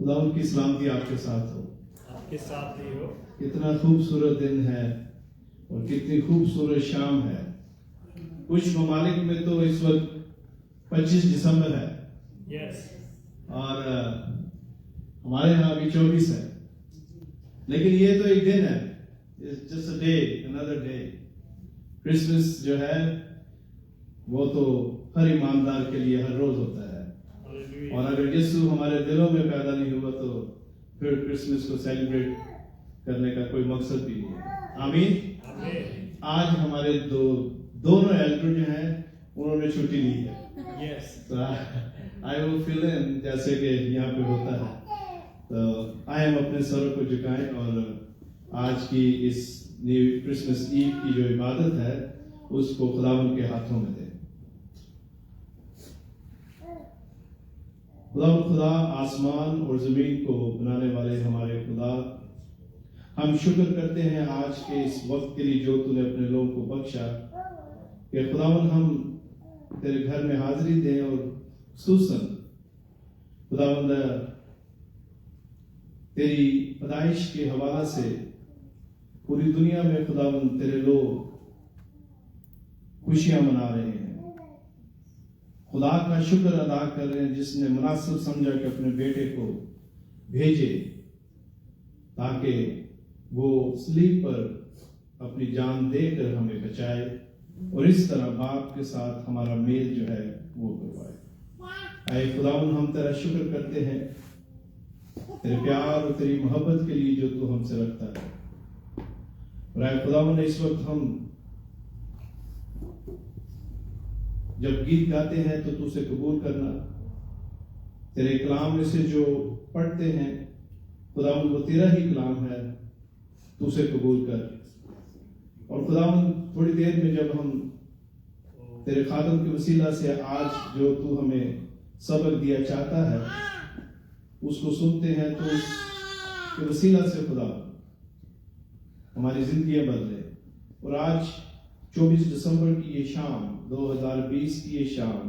खुदा उनकी सलामती आपके साथ हो, आपके साथ ही हो। कितना खूबसूरत दिन है और कितनी खूबसूरत शाम है। कुछ ममालिक में तो इस वक्त 25 दिसंबर है यस और हमारे यहाँ अभी 24 है, लेकिन ये तो एक दिन है, just a day, another day. Christmas जो है वो तो हर ईमानदार के लिए हर रोज होता है, और अगर यीशु हमारे दिलों में पैदा नहीं हुआ तो फिर क्रिसमस को सेलिब्रेट करने का कोई मकसद भी नहीं है। आमीन। आज हमारे दोनों एल्डर जो हैं उन्होंने छुट्टी ली है। Yes I will fill in, जैसे कि यहाँ पे होता है। तो आए हम अपने सर को झुकाएं और आज की इस न्यू क्रिसमस ईव की जो इबादत है उसको खुदावन के हाथों में दें। खुदा आसमान और जमीन को बनाने वाले हमारे खुदा, हम शुक्र करते हैं आज के इस वक्त के लिए जो तूने अपने लोगों को बख्शा, कि खुदावन हम तेरे घर में हाजिरी दें और खुसूसन खुदावंद तेरी पैदाइश के हवाला से पूरी दुनिया में खुदावंद तेरे लोग खुशियां मना रहे हैं, खुदा का शुक्र अदा कर रहे हैं जिसने मुनासिब समझा कि अपने बेटे को भेजे ताकि वो सलीब पर अपनी जान देकर हमें बचाए और इस तरह बाप के साथ हमारा मेल जो है वो करवाए। आए खुदावन, हम तेरा शुक्र करते हैं तेरे प्यार और तेरी मोहब्बत के लिए जो तू हमसे रखता है। और आए खुदावन, इस वक्त हम जब गीत गाते हैं तो तू उसे कबूल करना, तेरे कलाम में से जो पढ़ते हैं खुदावन वो तेरा ही कलाम है, तू उसे कबूल कर। और खुदावन, थोड़ी देर में जब हम तेरे खादम के वसीला से आज जो तू हमें सबक दिया चाहता है उसको सुनते हैं तो उसके वसीला से खुदा हमारी जिंदगियां बदले। और आज 24 दिसंबर की ये शाम, 2020 की ये शाम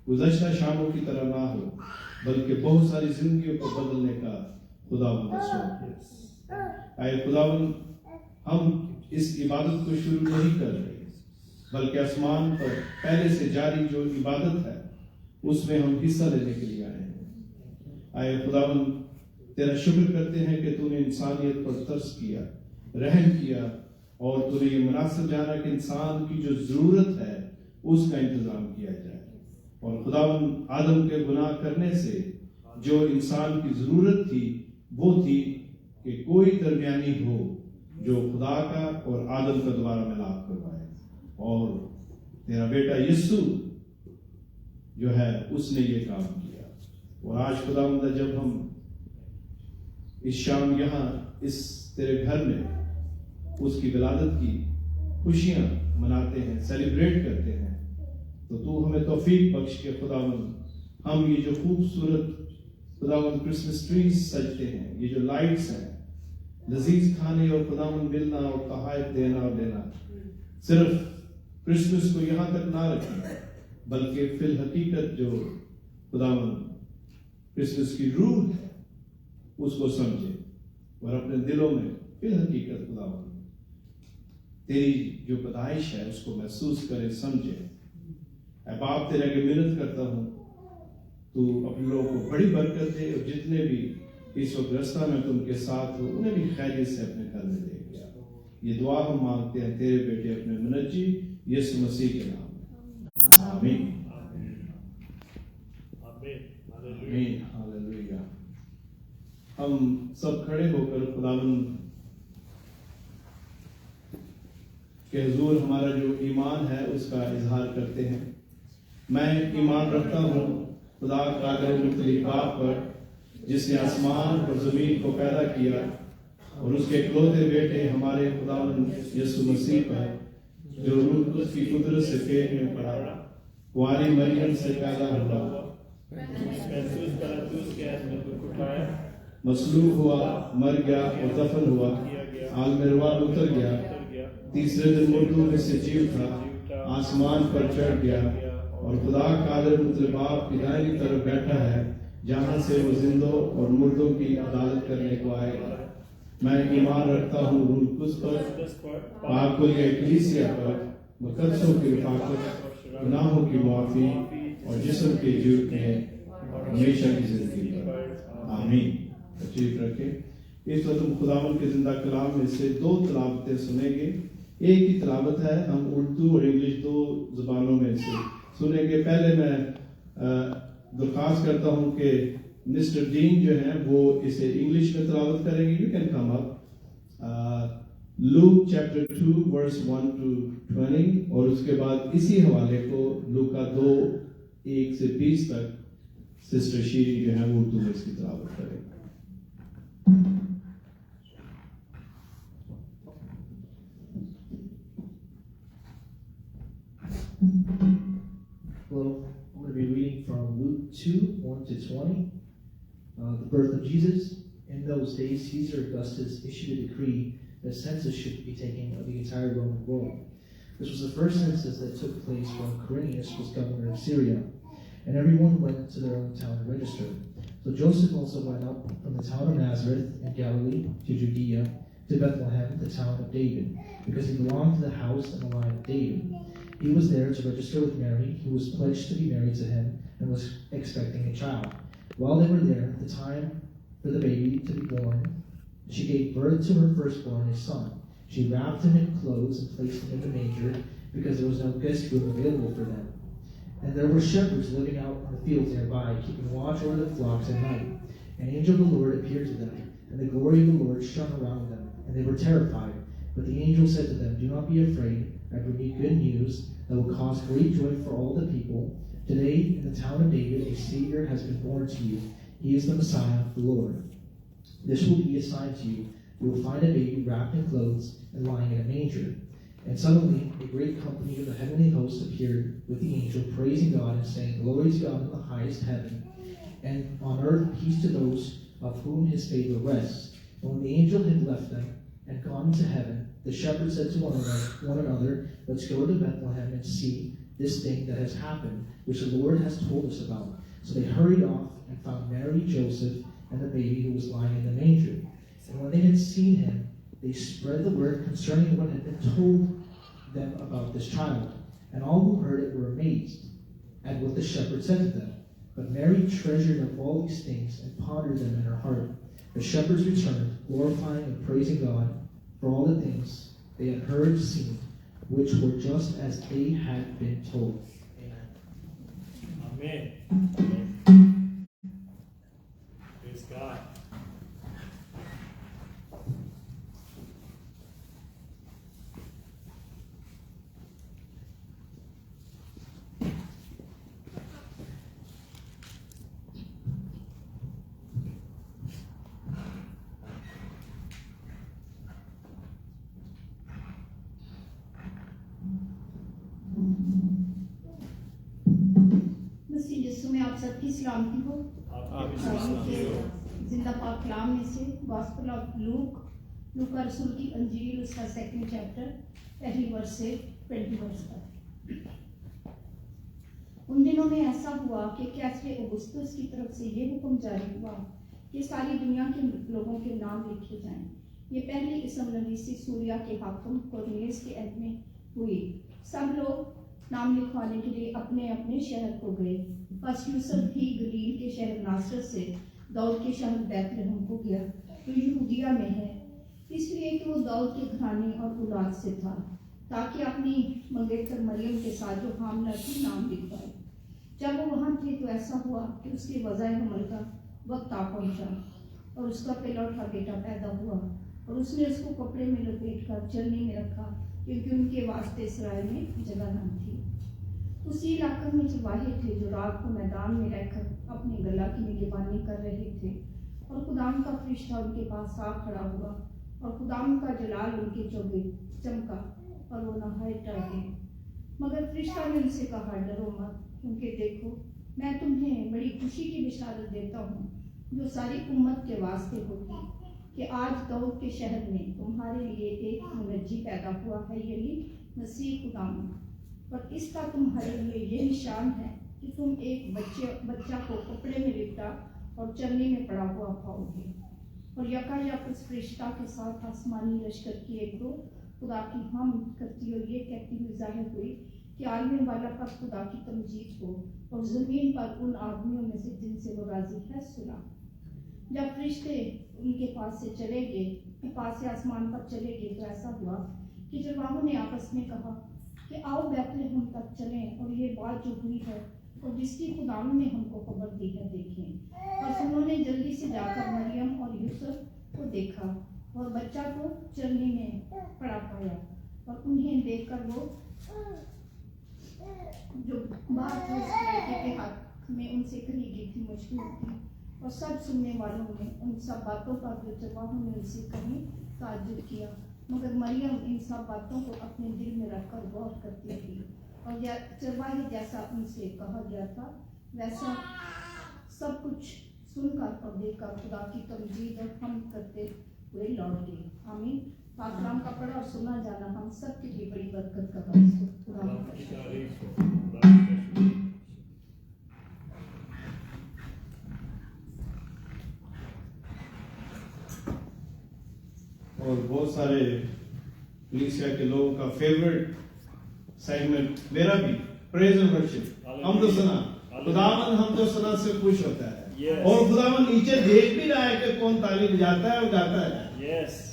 गुज़श्ता शामों की तरह ना हो, बल्कि बहुत सारी जिंदगियों को बदलने का खुदावन आए। खुदावन, हम इस इबादत को शुरू नहीं कर रहे, बल्कि आसमान पर पहले से जारी जो इबादत है उसमें हम हिस्सा लेने के लिए आए हैं। आए खुदावन, तेरा शुक्र करते हैं कि तूने इंसानियत पर तरस किया, रहम किया और तूने ये मुनासिब जाना कि इंसान की जो जरूरत है उसका इंतजाम किया जाए। और खुदावन, आदम के गुनाह करने से जो इंसान की जरूरत थी वो थी कि कोई दरमियानी हो जो खुदा का और आदम का दोबारा मिलाप करवाए, और तेरा बेटा यीशु जो है उसने ये काम किया। और आज खुदावंद, जब हम इस शाम यहाँ इस तेरे घर में उसकी विलादत की खुशियां मनाते हैं, सेलिब्रेट करते हैं, तो तू हमें तौफीक बख्श के खुदावंद, हम ये जो खूबसूरत खुदावंद क्रिसमस ट्रीज सजते हैं, ये जो लाइट्स हैं, लजीज खाने और खुदावंद मिलना और तोहफे देना और देना, सिर्फ क्रिसमस को यहाँ तक ना रखें, बल्कि फिल हकीकत जो खुदावंद क्रिसमस की रूह है उसको समझे और अपने दिलों में फिल हकीकत खुदावंद तेरी जो पैदाइश है उसको महसूस करे, समझे। ऐ बाप, तेरे आगे मिन्नत करता हूँ, तू अपने लोगों को बड़ी बरकत दे और जितने भी इस वक्त रास्ता में तुमके साथ हो उन्हें भी खैरियत से अपने घर में ले गया। ये दुआ हम मांगते हैं तेरे बेटे अपने मुनज्जी यीशु मसीह के नाम में, आमीन। आमीन, हालेलुया। हम सब खड़े होकर खुदावंद के हुजूर हमारा जो ईमान है उसका इजहार करते हैं। मैं ईमान रखता हूँ खुदा कादिर मुतअल्लिक़ बाप पर, जिसने आसमान और जमीन को पैदा किया, और उसके इकलौते बेटे हमारे खुदावंद यीशु मसीह पर, जो रूह कुद्स की कुदरत से पेट में पड़ा, कुंवारी मरियम से पैदा हुआ, मसलूब हुआ, मर गया और दफन हुआ, आलमिरवा उतर गया, तीसरे दिन मुर्दों में से जी उठा, आसमान पर चढ़ गया और खुदा कादिर मुतअल्लिक़ बाप की दाहिनी तरफ बैठा है, जहाँ से वो जिंदों और मुर्दों की अदालत करने को आएगा। मैं ईमान रखता हूँ रूह कुछ पर, पाकुल कलीसिया पर, मुकद्दसों की रफाकत, गुनाहों की माफ़ी और जिस्म के जीतने हमेशा की जिंदगी पर। आमीन। तशरीफ रखें। इस वक्त हम खुदावन के जिंदा कलाम में से 2 तिलावतें सुनेंगे। एक ही तिलावत है, हम उर्दू और इंग्लिश 2 ज़ुबानों में से सुनेंगे। पहले मैं दरख्वास्त करता हूँ कि मिस्टर डीन जो हैं वो इसे इंग्लिश में तिलावत करेंगे। You can come up. Luke chapter 2 verse 1 to 20 और उसके बाद इसी हवाले को लूका 2 1 से 20 तक सिस्टर शीरी जो है वो उर्दू में इसकी तिलावत करेंगे। Well, I'm going to be reading from Luke 2, 1 to 20. The birth of Jesus. In those days, Caesar Augustus issued a decree that census should be taken of the entire Roman world. This was the first census that took place when Quirinius was governor of Syria, and everyone went to their own town and registered. So Joseph also went up from the town of Nazareth in Galilee to Judea, to Bethlehem, the town of David, because he belonged to the house and the line of David. He was there to register with Mary, who was pledged to be married to him and was expecting a child. While they were there, the time for the baby to be born, she gave birth to her firstborn, a son. She wrapped him in clothes and placed him in the manger, because there was no guest room available for them. And there were shepherds living out in the fields nearby, keeping watch over the flocks at night. An angel of the Lord appeared to them, and the glory of the Lord shone around them, and they were terrified. But the angel said to them, "Do not be afraid. I bring you good news that will cause great joy for all the people. Today, in the town of David, a Savior has been born to you. He is the Messiah, the Lord. This will be a sign to you. You will find a baby wrapped in clothes and lying in a manger." And suddenly, a great company of the heavenly hosts appeared with the angel, praising God and saying, "Glory to God in the highest heaven, and on earth peace to those of whom his favor rests." And when the angel had left them and gone into heaven, the shepherds said to one another, "Let's go to Bethlehem and see this thing that has happened, which the Lord has told us about." So they hurried off and found Mary, Joseph, and the baby who was lying in the manger. And when they had seen him, they spread the word concerning what had been told them about this child. And all who heard it were amazed at what the shepherd said to them. But Mary treasured up all these things and pondered them in her heart. The shepherds returned, glorifying and praising God for all the things they had heard and seen, which were just as they had been told. Amen. Amen. Praise God. मसीह यीशु में आप सबकी सलामती हो। जिंदा पाक कलाम में से gospel of लूका रसूल की अंजील उसका 2nd चैप्टर पहली वर्स से 20 वर्स तक। उन दिनों में ऐसा हुआ कि कैसर औगुस्तुस की तरफ से ये हुक्म जारी हुआ कि सारी दुनिया के लोगों के नाम लिखे जाएं। ये पहली इसमनवीसी सूरिया के हाकिम कुरनेलियुस के एड में हुई। सब लोग नाम लिखवाने के लिए अपने अपने शहर को गए। बस यूसुफ भी गलील के शहर नासरत से दाऊद के शहर बैतलहम को गया, जो यहूदिया में है, इसलिए कि वो दाऊद के घराने और औलाद से था, ताकि अपनी मंगेतर मरियम के साथ जो हामला थी नाम लिखवाए। जब वो वहाँ थे तो ऐसा हुआ कि उसके वज़ाए हमल का वक्त आ पहुँचा और उसका पहलौठा बेटा पैदा हुआ, और उसने उसको कपड़े में लपेट कर चलनी में रखा, क्योंकि उनके वास्ते इसराइल में जगह न थी। उसी इलाके में चरवाहे थे जो रात को मैदान में रहकर अपने गला की निगरानी कर रहे थे, और खुदाम का फरिश्ता उनके पास आ खड़ा हुआ, और खुदाम का जलाल उनके चौगे चमका, और वो नहायत डर गए। मगर फरिश्ता ने उनसे कहा, "डरो मत, क्योंकि देखो मैं तुम्हें बड़ी खुशी की बिशारत देता हूँ, जो सारी उम्मत के वास्ते होगी, कि आज दाऊद के शहर में तुम्हारे लिए एक मुनज्जी पैदा हुआ है, यानी मसीह खुदाम। और इसका तुम्हारे लिए ये निशान है कि तुम एक बच्चा को कपड़े में लिपटा और चलने में पड़ा हुआ पाओगे। और यकायक उस फरिश्ता के साथ आसमानी लश्कर की एक दो खुदा की हम करती और ये कहती हुई जाहिर हुई कि आलमी वाला पर खुदा की तमजीद हो और ज़मीन पर उन आदमियों में से जिनसे वो राजी है सुना। जब फरिश्ते उनके पास से चले गए, पास से आसमान पर चले गए, तो ऐसा हुआ कि चरवाहों ने आपस में कहा कि आओ बैतलहम तक चलें और ये बात जो हुई है और जिसकी खुदावन ने हमको खबर दी है देखें। और उन्होंने जल्दी से जाकर मरियम और यूसुफ को देखा और बच्चा को चलने में पड़ा पाया। और उन्हें देखकर वो जो बात उस लड़के के हाथ में उनसे कही गई थी मशहूर थी। और सब सुनने वालों ने उन सब बातों पर जो चरवाहों ने उनसे कही ताज्जुब किया, मगर मरियम इन सब बातों को अपने दिल में रखकर गौर करती थी। और चरवाहे जैसा उनसे कहा गया था वैसा सब कुछ सुनकर और देखकर खुदा की तमजीद और हम करते हुए लौट गए। आमीन। पाकलाम का पढ़ा और सुना जाना हम सब के लिए बड़ी बरकत का बात है। खुदा की तारीफ हो। और बहुत सारे कलीसिया के लोगों का फेवरेट सेगमेंट मेरा भी प्रेज एंड वर्शिप, हम तो सुना खुदावन हम तो सुना से खुश होता है। और खुदावन नीचे देख भी रहा है कि कौन ताली बजाता है और गाता है।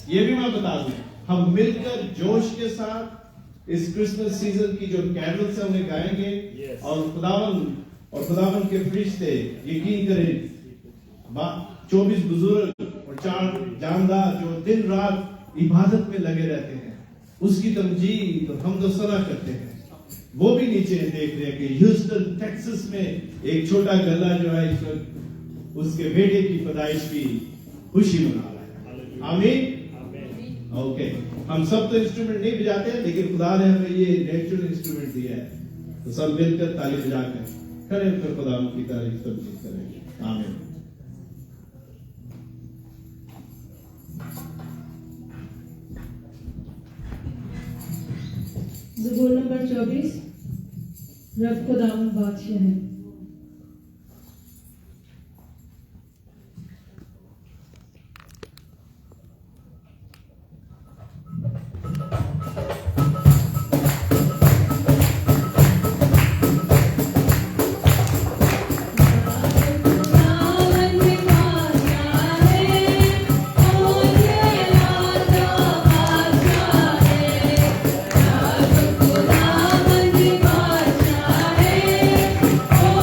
ये भी मैं बता दूं, हम मिलकर जोश के साथ इस क्रिसमस सीजन की जो कैंडल्स है उन्हें गाएंगे। और खुदावन के फरिश्ते यकीन करें 24 बुजुर्ग और 4 जानदार जो दिन रात इबादत में लगे रहते हैं, उसकी तमजीद और हमदो सना करते हैं। वो भी नीचे देख रहे हैं कि ह्यूस्टन टेक्सास में एक छोटा गला जो है इस वक्त उसके बेटे की पैदाइश की खुशी मना रहा है। आमीन। ओके, हम सब तो इंस्ट्रूमेंट नहीं बजाते हैं, लेकिन खुदा ने हमें ये नेचुरल इंस्ट्रूमेंट दिया है, तो सब मिलकर ताली बजाकर खड़े होकर खुदा की तारीफ तमजीद करेंगे। आमीन। ज़बूर नंबर 24। रब खुदावंद बादशाह है। Oh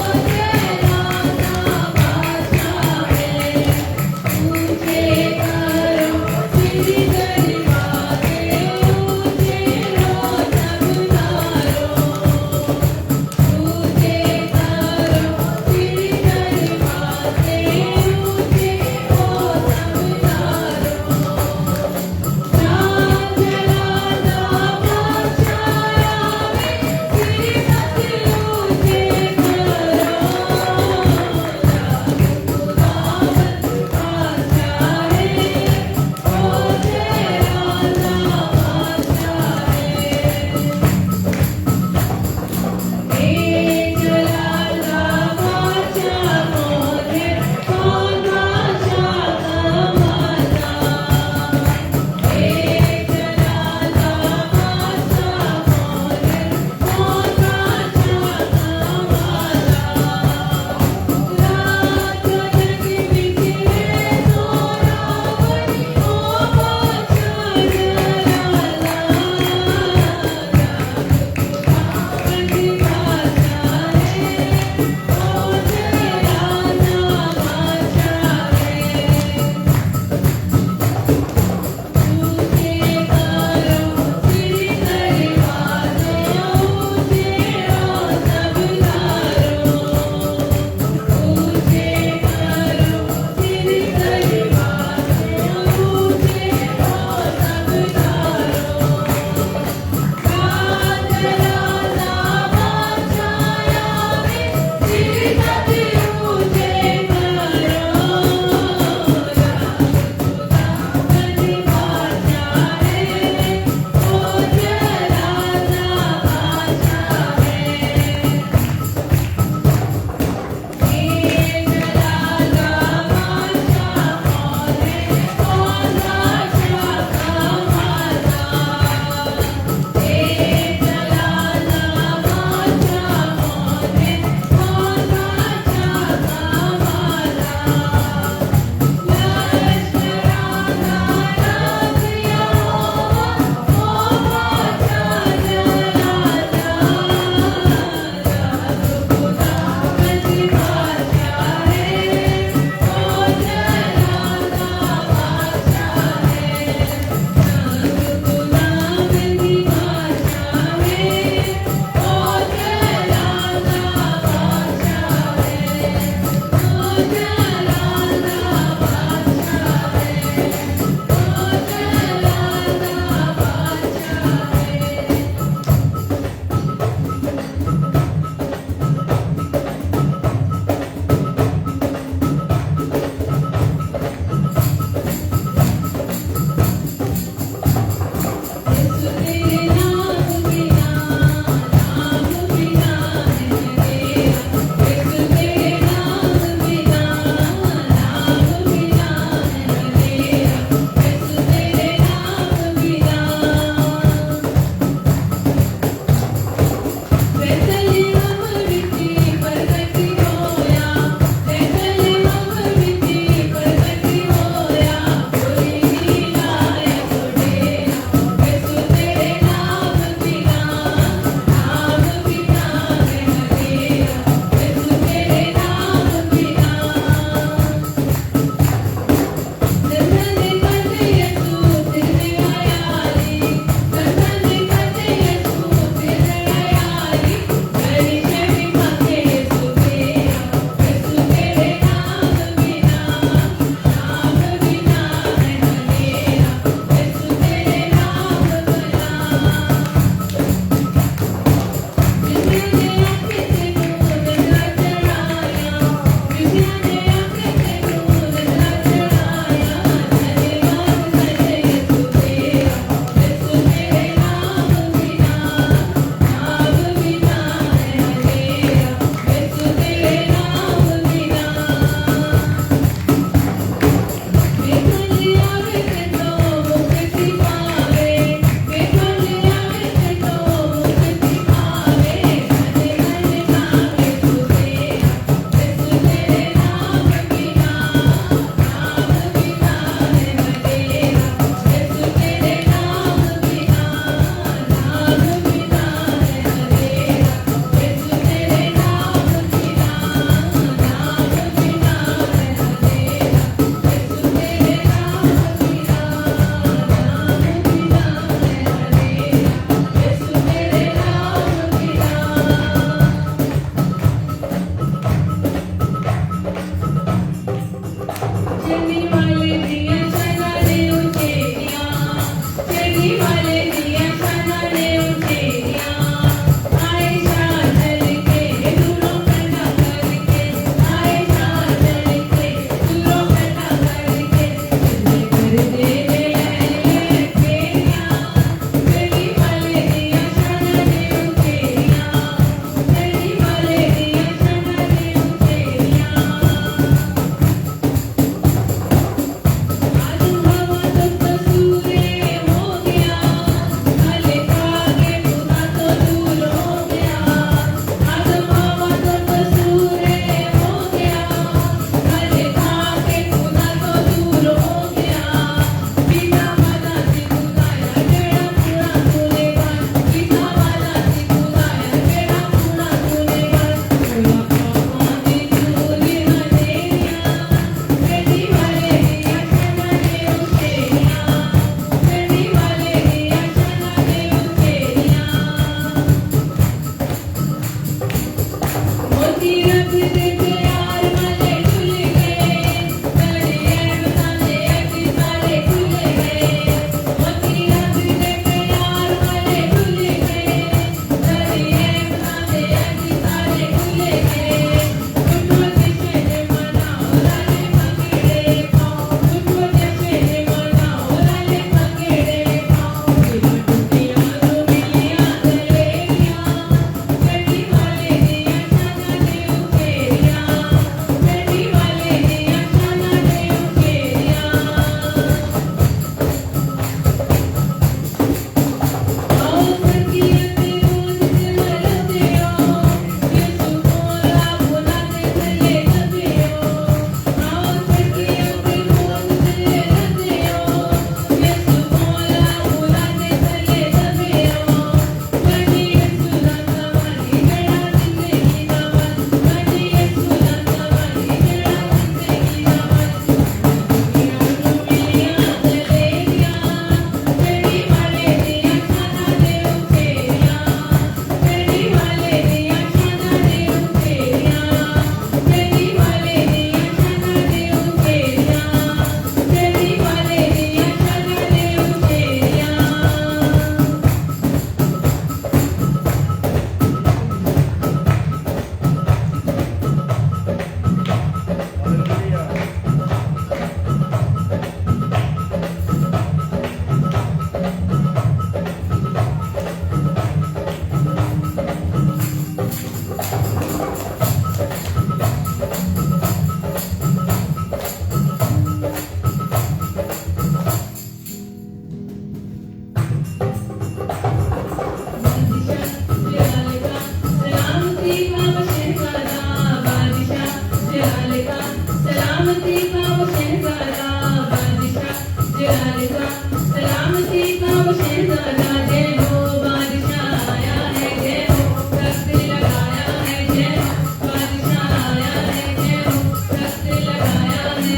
सलामती का वो शहजादा बादशाह जलाल का सलामती का वो शहजादा जय हो बादशाह आया है जय हो तख्त लगाया है जय हो बादशाह आया है जय हो तख्त लगाया है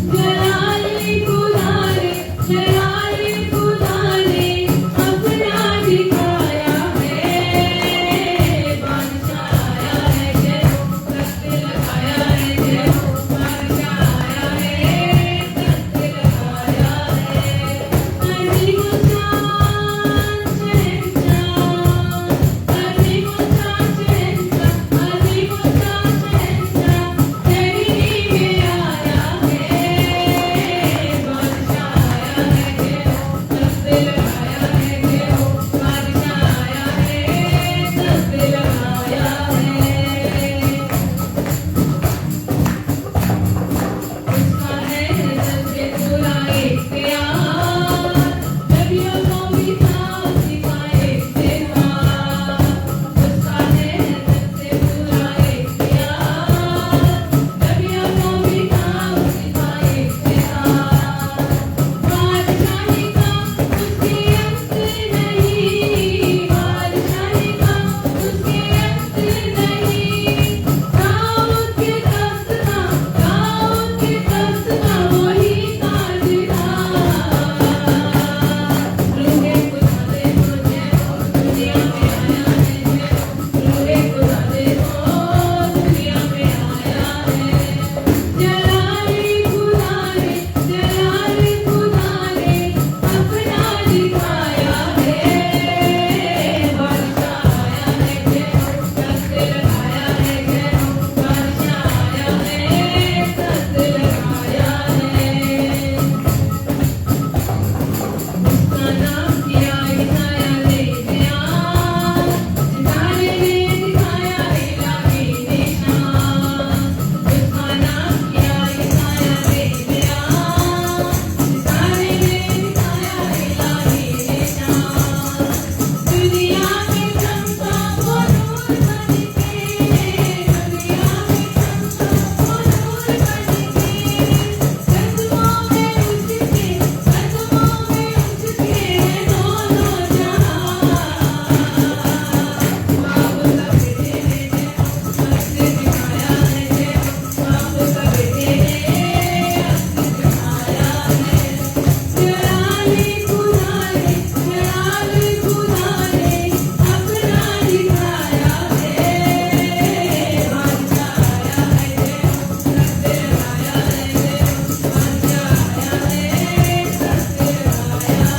जलाली खुदा ने अपना दिखाया है बादशाह आया है जय हो तख्त लगाया है जय हो बादशाह आया है तख्त लगाया है अजीम शान शहंशाह अजीम शान शहंशाह अजीम शान शहंशाह तेरी में आया है बादशाह आया है जय हो तख्त लगाया है जय हो बादशाह आया है तख्त लगाया है उसका है सबसे पूरा इख्तियार नबियों को भी था उसका इख्तियार उसका है सबसे पूरा इख्तियार नबियों को भी था उसका इख्तियार बादशाही का उसके अंत नहीं बादशाही का उसके अंत नहीं दाऊद के तख्त का वही ताज था रूहे खुदा दे हो जय हो दुनिया में आया है जय हो रूहे खुदा दे हो दुनिया में आया है जलाली खुदा ने अपना दिखाया है बादशाह आया है जय हो तख्त लगाया है जय हो बादशाह आया है तख्त लगाया है उसका नाम किया ईसाया ले बयान सितारे ने दिखाया इलाही निशान उसका नाम किया ईसाया ले बयान सितारे ने दिखाया इलाही निशान दुनिया में चमका वो नूर बन के दुनिया में चमका वो नूर बन के कदमों में उसके दोनों जहां बाप का बेटे ने तख्त दिखाया है जय हो बाप का बेटे ने तख्त दिखाया है जलाली खुदा ने अपना दिखाया है बादशाह आया है जय हो तख्त लगाया है जय हो बादशाह आया है तख्त लगाया है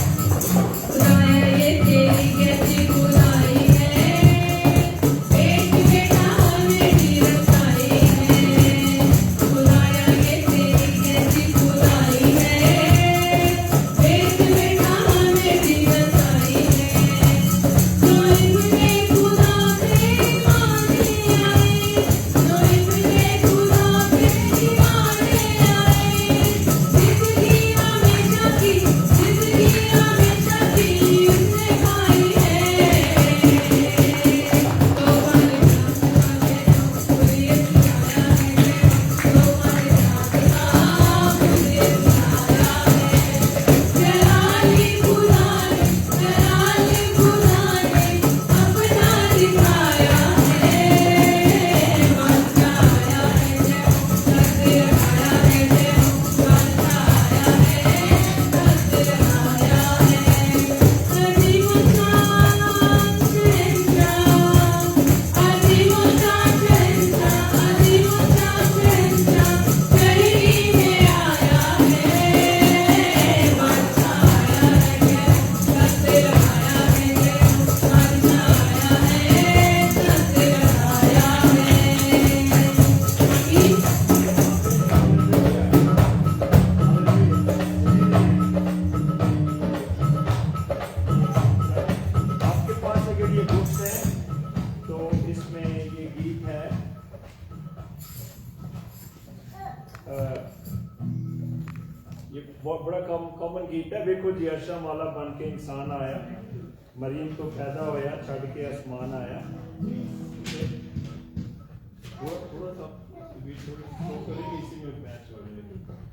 खुदाया ये तेरी कैसी खुदाई है एक बेटा मेरी रखाई है खुदाया ये तेरी कैसी खुदाई है एक बेटा मेरी रखाई है जो इब्ने खुदा पे माने आए जो इब्ने खुदा पे दीवाने आए जिंदगी हमेशा की उसने खाई है तो वाले जलाली खुदा ने अपना दिखाया है बादशाह आया है जय हो तख्त लगाया है जय हो बादशाह आया है तख्त लगाया है अजीम शान शहंशाह अजीम शान शहंशाह तेरी में आया है बादशाह आया है जय हो तख्त लगाया है जय हो बादशाह आया है तख्त लगाया है आपके पास अगर ये बुक्स है तो इसमें ये गीत है ये बहुत बड़ा कॉमन गीत है देखो जी अर्शा वाला बन के इंसान आया मरीम तो पैदा होया छड़ के आसमान आया We should करेंगे इसी में मैच हो जाएगा.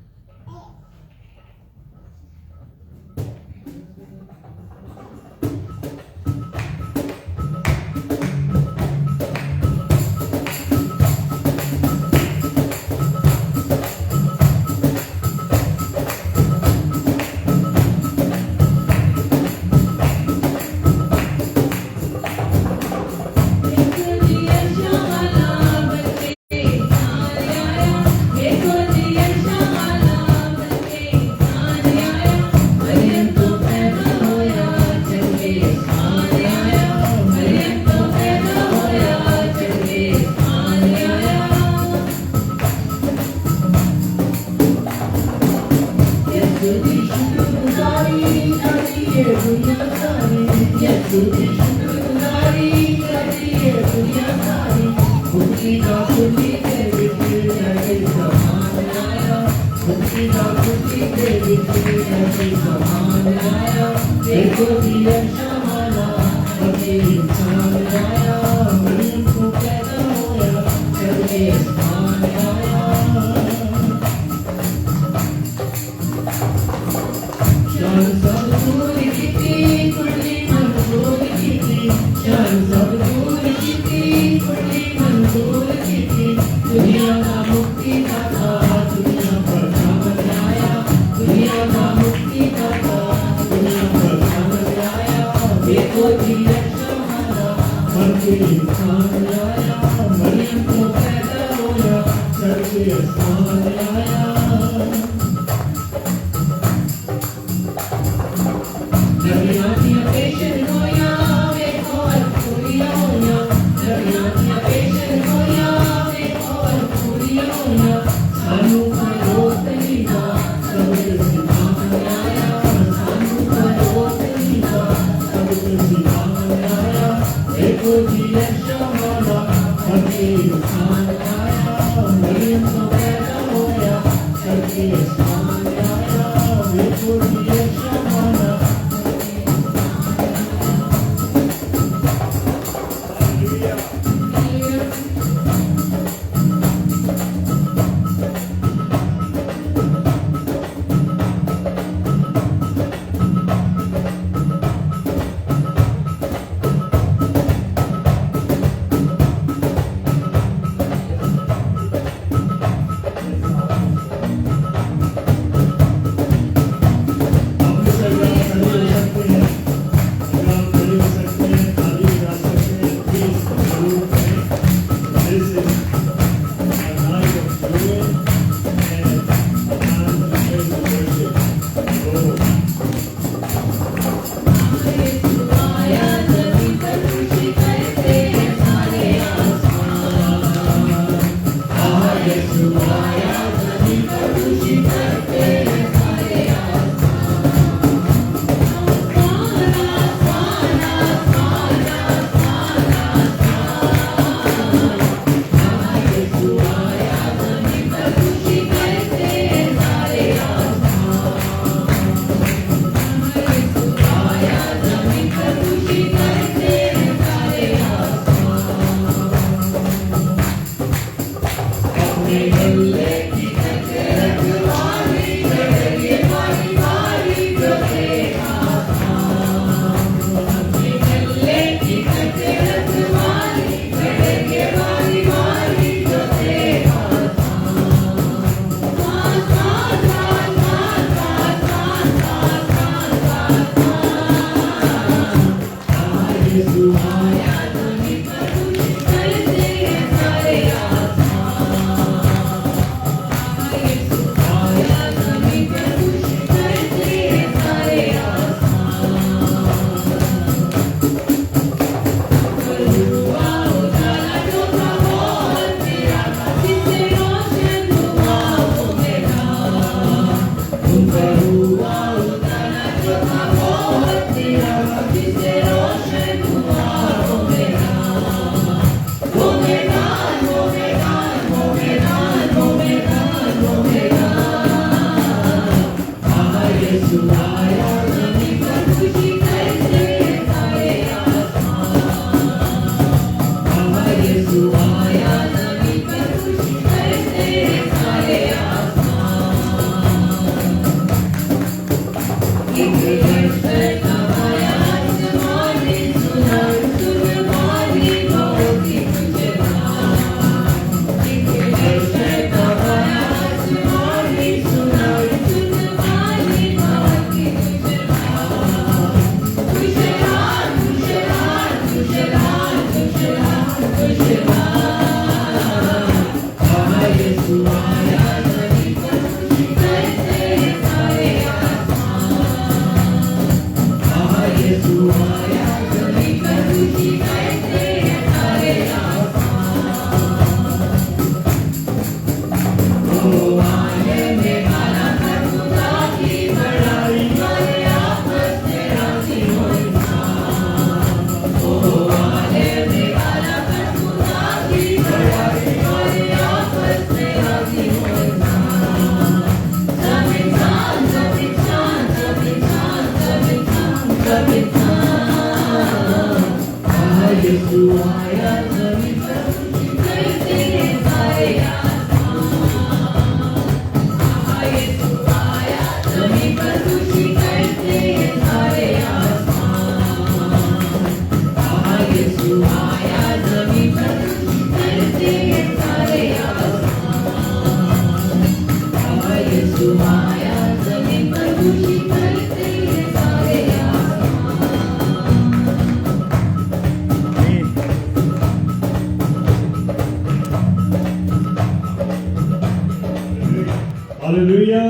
हालेलुया।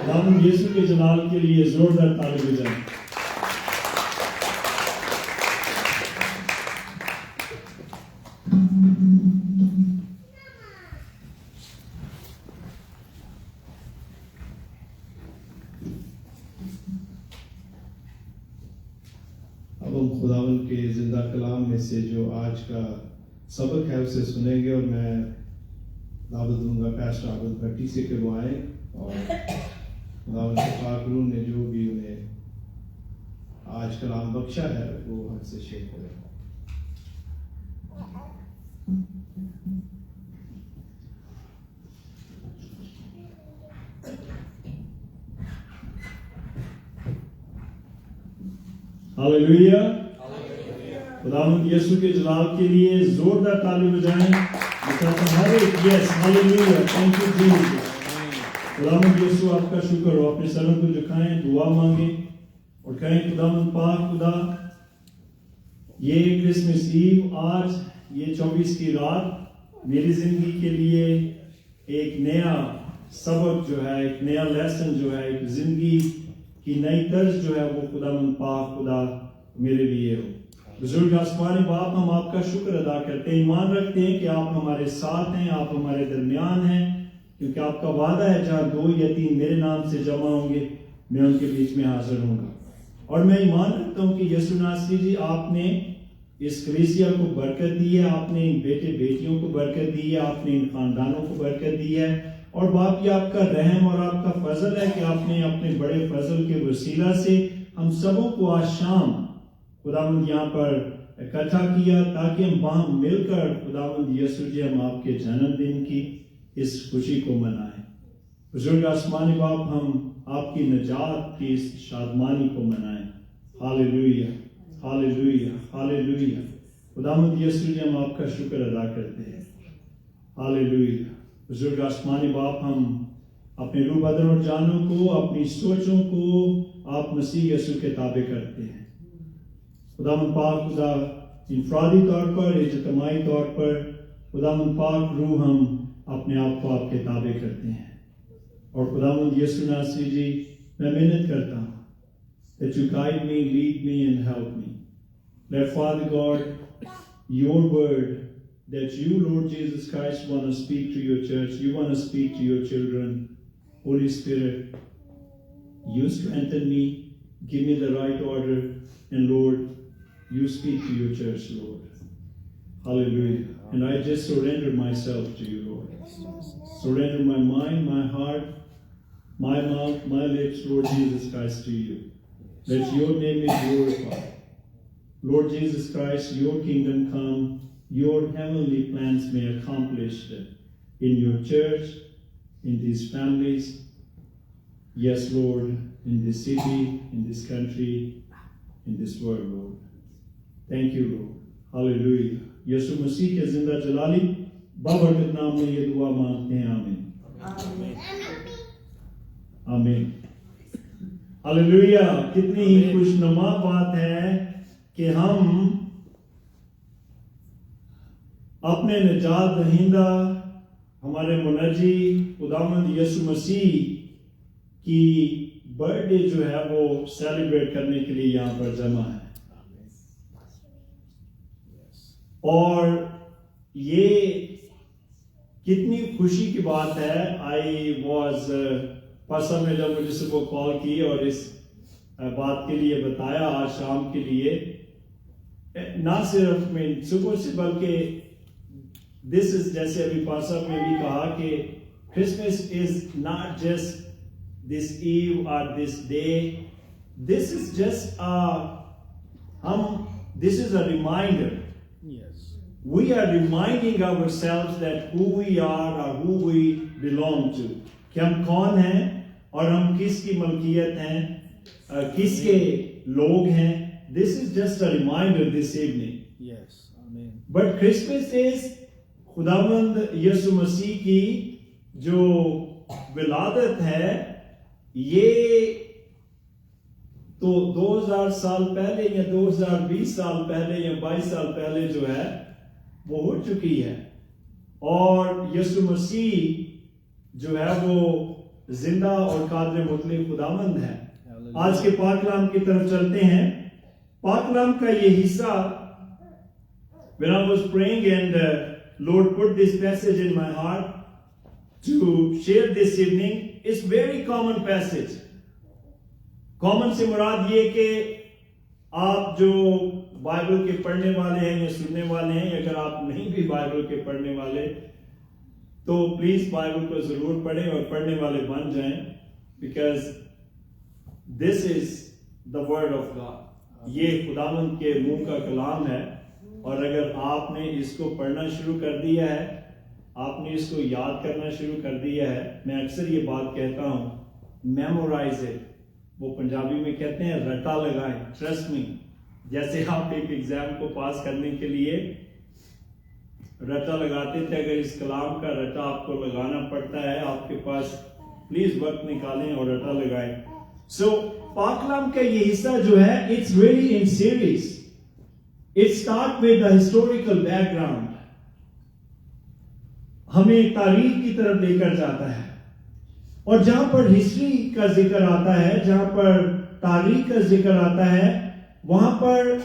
हम यीशु के जलाल के लिए जोरदार ताली बजाएं। अब हम खुदावन के जिंदा कलाम में से जो आज का सबक है उसे सुनेंगे और मैं दावत दूंगा पैस्टर आबद भट्टी से कि वो आए और खुदावन के पाक रूह ने जो भी उन्हें आज कलाम बख्शा है वो हमसे शेयर करें। हालेलुया। खुदावंद यीशु के जलाल के लिए जोरदार ताली बजाएं। Yes hallelujah, thank you Jesus. खुदावंद यीशु आपका शुक्र हो। अपने सरों को झुकाएं, दुआ मांगे और कहें खुदावंद पाक खुदा, ये क्रिसमस ईव आज ये 24 की रात मेरी जिंदगी के लिए एक नया सबक जो है, एक नया लेसन जो है, एक जिंदगी की नई तर्ज जो है वो खुदावंद पाक खुदा मेरे लिए हो। बुजुर्ग आसमानी बाप, हम आपका शुक्र अदा करते हैं, ईमान रखते हैं कि आप हमारे साथ हैं, आप हमारे दरमियान हैं, क्योंकि आपका वादा है जहाँ 2 या 3 मेरे नाम से जमा होंगे मैं उनके बीच में हाजिर होऊंगा। और मैं ईमान रखता हूँ कि यीशु नासरी जी आपने इस कलीसिया को बरकत दी है, आपने इन बेटे बेटियों को बरकत दी है, आपने इन खानदानों को बरकत दी है। और बाप ये आपका रहम और आपका फजल है कि आपने अपने बड़े फजल के वसीला से हम सबों को आज शाम खुदावंद यहाँ पर इकट्ठा किया ताकि हम वहां मिलकर खुदावंद यीशु जी हम आपके जन्मदिन की इस खुशी को मनाएं। बुजुर्ग आसमानी बाप, हम आपकी नजात की इस शादमानी को मनाएं। Hallelujah, hallelujah, hallelujah. खुदावंद यीशु जी हम आपका शुक्र अदा करते हैं। हालेलुया। बुजुर्ग आसमानी बाप, हम अपने रूह बदन और जानों को, अपनी सोचों को आप मसीह यीशु के ताबे करते हैं। खुदावंद पाक खुदा, इंफरादी तौर पर, इज्तिमाई तौर पर खुदावंद पाक रूह हम अपने आप को आपके ताबे करते हैं। और खुदावंद यीशु नासरी जी, मैं मेहनत करता हूँ that you guide me, lead me and help me. Let Father God, your word that you, Lord Jesus Christ, want to speak to your church, you want to speak to your children. Holy Spirit, you strengthen me, give me the right order, and Lord, you speak to your church, Lord. Hallelujah. And I just surrender myself to you, Lord. Surrender my mind, my heart, my mouth, my lips, Lord Jesus Christ, to you. Let your name be glorified. Lord Jesus Christ, your kingdom come, your heavenly plans may accomplish in your church, in these families. Yes, Lord, in this city, in this country, in this world, Lord. Thank you, Lord. Hallelujah. यीशु मसीह के जिंदा जलाली बाबरकत नाम में ये दुआ मांगते हैं। आमीन, आमीन, हालेलुया। कितनी ही खुशनुमा बात है कि हम अपने निजात दहिंदा हमारे मुनजी खुदावंद यीशु मसीह की बर्थडे जो है वो सेलिब्रेट करने के लिए यहाँ पर जमा है। और ये कितनी खुशी की बात है। आई वॉज पर्सन में जब मुझे सुबह कॉल की और इस बात के लिए बताया आज शाम के लिए, ना सिर्फ मैं सुबह से बल्कि दिस इज, जैसे अभी पर्सन में भी कहा कि Christmas is not just this eve और this day, this is just this is a reminder. We are reminding ourselves that who we are or who we belong to. कि हम कौन हैं और हम किसकी मलकियत हैं, किसके लोग हैं. This is just a reminder this evening. Yes, amen. But Christmas is खुदावंद यीशु मसीह की जो विलादत है, ये तो 2000 साल पहले या 2020 साल पहले या 22 साल पहले जो है वो हो चुकी है. और यीशु मसीह जो है वो जिंदा और कादिर मुतलक खुदावंद है। आज के पाक कलाम की तरफ चलते हैं। पाक कलाम का ये हिस्सा, when I was praying and Lord put this passage in my heart to share this evening, it's very common passage. Common से मुराद ये कि आप जो बाइबल के पढ़ने वाले हैं या सुनने वाले हैं, अगर आप नहीं भी बाइबल के पढ़ने वाले तो प्लीज बाइबल को जरूर पढ़ें और पढ़ने वाले बन जाएं, because this is the word of God. ये खुदावंद के मुंह का कलाम है, और अगर आपने इसको पढ़ना शुरू कर दिया है, आपने इसको याद करना शुरू कर दिया है, मैं अक्सर ये बात कहता हूं, मेमोराइज इट। वो पंजाबी में कहते हैं रटा लगाएं, ट्रस्ट मी। जैसे आप एक एग्जाम को पास करने के लिए रटा लगाते थे, अगर इस कलाम का रटा आपको लगाना पड़ता है, आपके पास प्लीज वक्त निकालें और रटा लगाएं। सो पाक कलाम का ये हिस्सा जो है, it's really in series. It start with the historical background, हमें तारीख की तरफ लेकर जाता है, और जहां पर हिस्ट्री का जिक्र आता है, जहां पर तारीख का जिक्र आता है, वहां पर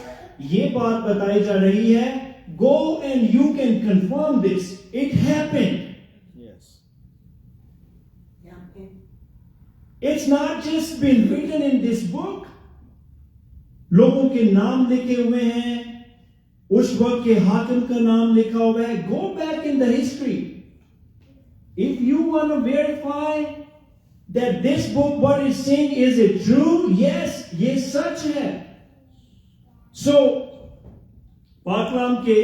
यह बात बताई जा रही है, go and you can confirm this, it happened. Yes. It's not just been written in this book. लोगों के नाम लिखे हुए हैं, उस वक्त के हाकिम का नाम लिखा हुआ है। Go back in the history. If you want to verify that this book, what it's saying, is it true? Yes, ये सच है। So, पाकलाम के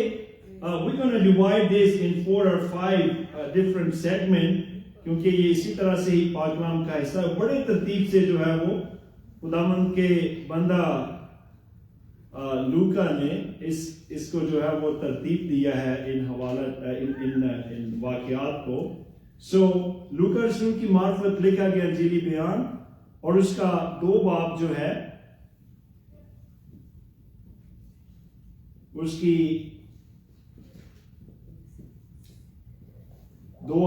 we're going to divide this in 4 or 5 different segment, क्योंकि ये इसी तरह से ही पाकलाम का हिस्सा बड़े तरतीब से जो है वो खुदावंद के बंदा लूका ने इसको जो है वो तरतीब दिया है इन हवाला इन वाकयात को। सो लूका रसूल की मार्फत लिखा गया अंजीली बयान, और उसका 2 बाब जो है उसकी 2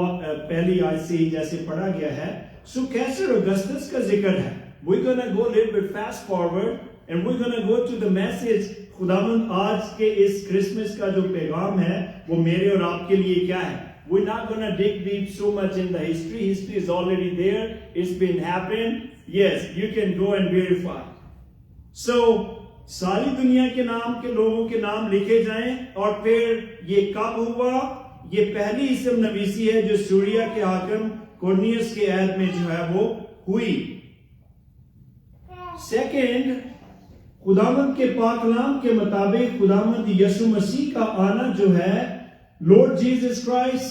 पहली आयत से ही जैसे पढ़ा गया है। सो कैसर ऑगस्टस का जिक्र है। We're gonna go a little bit fast forward and we're gonna go to the message। खुदावंद आज के इस क्रिसमस का जो पैगाम है वो मेरे और आपके लिए क्या है। We're not gonna dig deep so much in the history. History is already there. It's been happened. Yes, you can go and verify. So सारी दुनिया के नाम के लोगों के नाम लिखे जाएं, और फिर ये कब हुआ। ये पहली इसम नवीसी है जो सूरिया के हाकिम कोर्नियस के ऐद में जो है वो हुई। सेकंड, खुदावंद के पाक कलाम के मुताबिक खुदावंद यीशु मसीह का आना जो है, Lord Jesus Christ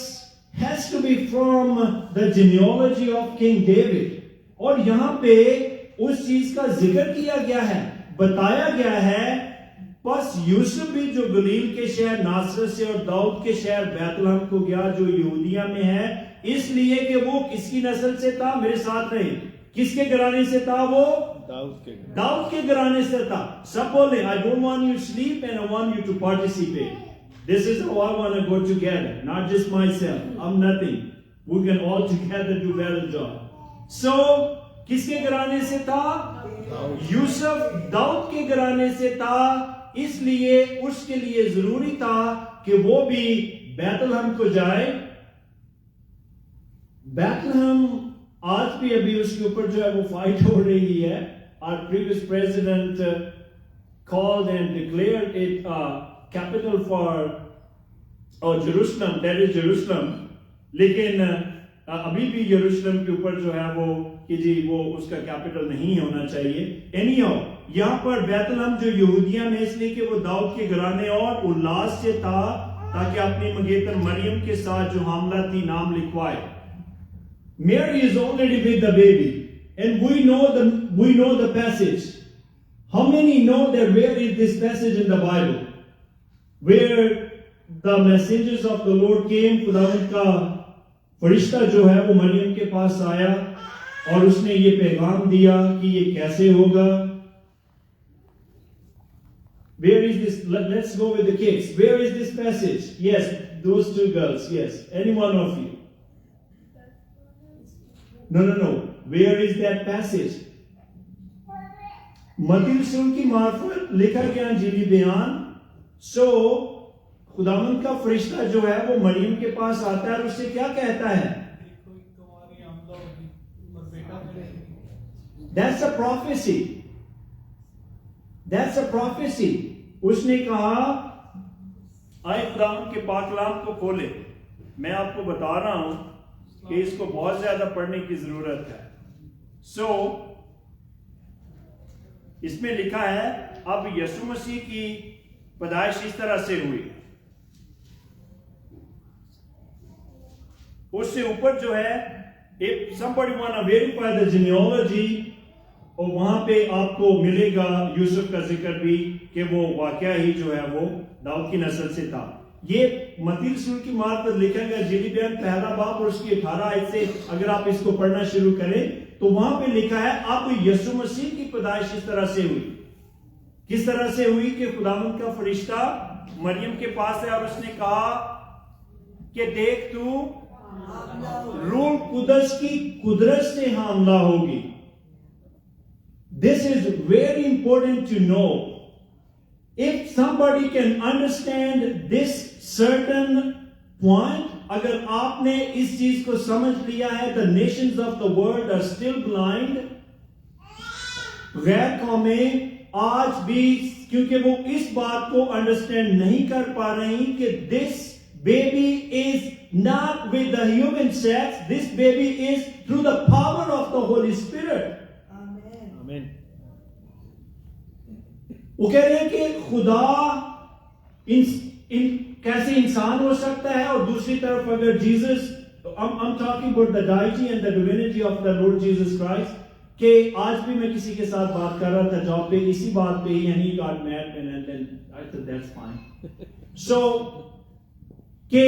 has to be from the genealogy of King David, और यहां पे उस चीज का जिक्र किया गया है, बताया गया है। बस यूसुफ भी जो गलील के शहर नासरत से और दाऊद के शहर बैतलहम को गया जो यहूदिया में है, इसलिए कि वो किसकी नस्ल से था। मेरे साथ नहीं, किसके घराने से था वो? दाऊद के घराने से था। सब बोले I don't want you to sleep and I want you to participate. This is how I want to go together, not just myself. I'm nothing. We can all together do better job. So किसके घराने से था? यूसुफ दाऊद के घराने से था, इसलिए उसके लिए जरूरी था कि वो भी बैतलहम को जाए। बैतलहम आज भी अभी उसके ऊपर जो है वो फाइट हो रही है। Our previous president called and declared it capital for Jerusalem, that is Jerusalem. लेकिन अभी भी यरूशलेम के ऊपर जो है वो कि जी वो उसका कैपिटल नहीं होना चाहिए। एनीहाउ यहाँ पर बैतलहम जो यहूदिया में, इसलिए कि वो दाऊद के घराने और उल्लास से था, ताकि अपनी मंगेतर मरियम के साथ जो हामला थी नाम लिखवाए। Mary is already with the baby, and we know the passage. How many know that where is this passage in the Bible, where the messengers of the Lord came? खुदावंद का फरिश्ता जो है वो मरियम के पास आया और उसने ये पैगाम दिया कि ये कैसे होगा। Where is this? Let's go with the kids. Where is this passage? Yes, those 2 girls. Yes, any one of you. No. Where is that passage? मत्ती रसूल की मार्फत लिखा गया इंजीली बयान। सो खुदावंद का फरिश्ता जो है वो मरियम के पास आता है और उससे क्या कहता है? That's a prophecy. That's a prophecy. उसने कहा आए खुदावंद के पाक कलाम को खोले। मैं आपको बता रहा हूं कि इसको बहुत ज्यादा पढ़ने की जरूरत है। सो इसमें लिखा है अब यीशु मसीह की पैदाइश इस तरह से हुई। उससे ऊपर जो है if somebody wanna verify the genealogy और वहां पे आपको मिलेगा यूसुफ का जिक्र भी कि वो वाकया ही जो है वो दाऊद की नस्ल से था। ये मत्ती रसूल की मार्फत लिखा गया इंजीली बयान पहला बाब और उसकी 18 आयत से अगर आप इसको पढ़ना शुरू करें तो वहां पे लिखा है अब यीशु मसीह की पैदाइश इस तरह से हुई। किस तरह से हुई कि खुदावंद का फरिश्ता मरियम के पास है और उसने कहा कि देख तू रूह कुदस की कुदरत से हामला होगी। This is very important to know. If somebody can understand this certain point, अगर आपने इस चीज को समझ लिया है, the nations of the world are still blind. गैर कौमें आज भी क्योंकि वो इस बात को अंडरस्टैंड नहीं कर पा रही कि this baby is not with the human sex, this baby is through the power of the Holy Spirit. Amen. वो कह रहे हैं कि खुदा कैसे इंसान हो सकता है और दूसरी तरफ अगर Jesus I'm talking about the deity and the divinity of the Lord Jesus Christ कि आज भी मैं किसी के साथ बात कर रहा था जॉब पे इसी बात पे ही and he got mad and then I thought that's fine. So कि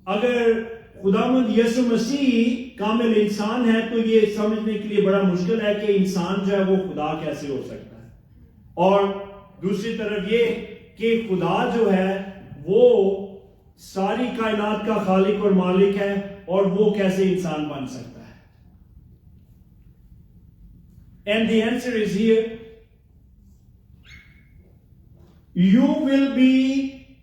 अगर खुदावंद यीशु मसीह कामिल इंसान है तो ये समझने के लिए बड़ा मुश्किल है कि इंसान जो है वो खुदा कैसे हो सकता है। और दूसरी तरफ ये कि खुदा जो है वो सारी कायनात का खालिक और मालिक है और वो कैसे इंसान बन सकता है। And the answer is here. You will be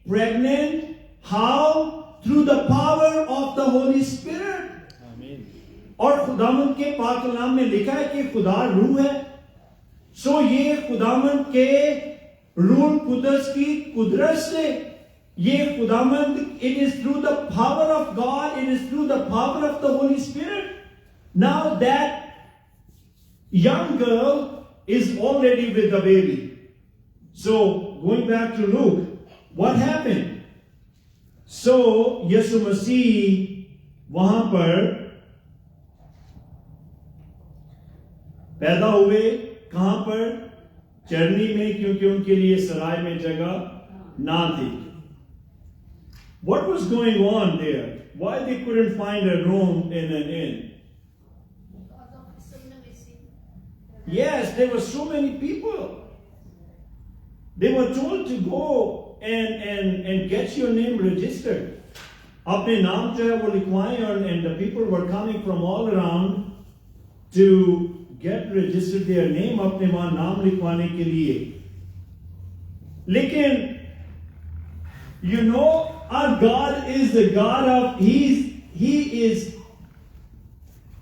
pregnant. How? Through the power of the Holy Spirit. Amen. और खुदावंद के पाक कलाम में लिखा है कि खुदा रूह है। सो ये खुदावंद के रूह कुदस की कुदरत से ये खुदावंद it is through the power of God, it is through the power of the Holy Spirit. Now that young girl is already with the baby. So going back to Luke, what happened? So यीशु मसीह वहां पर पैदा हुए। कहां पर? चरनी में, क्योंकि उनके लिए सराय में जगह ना थी। What was going on there? Why they couldn't find a room in an inn? Yes, there were so many people. They were told to go and get your name registered. अपने नाम जो है वो लिखवाएं and the people were coming from all around to get registered their name, अपने वहां नाम लिखवाने के लिए। लेकिन you know our God is the God of he is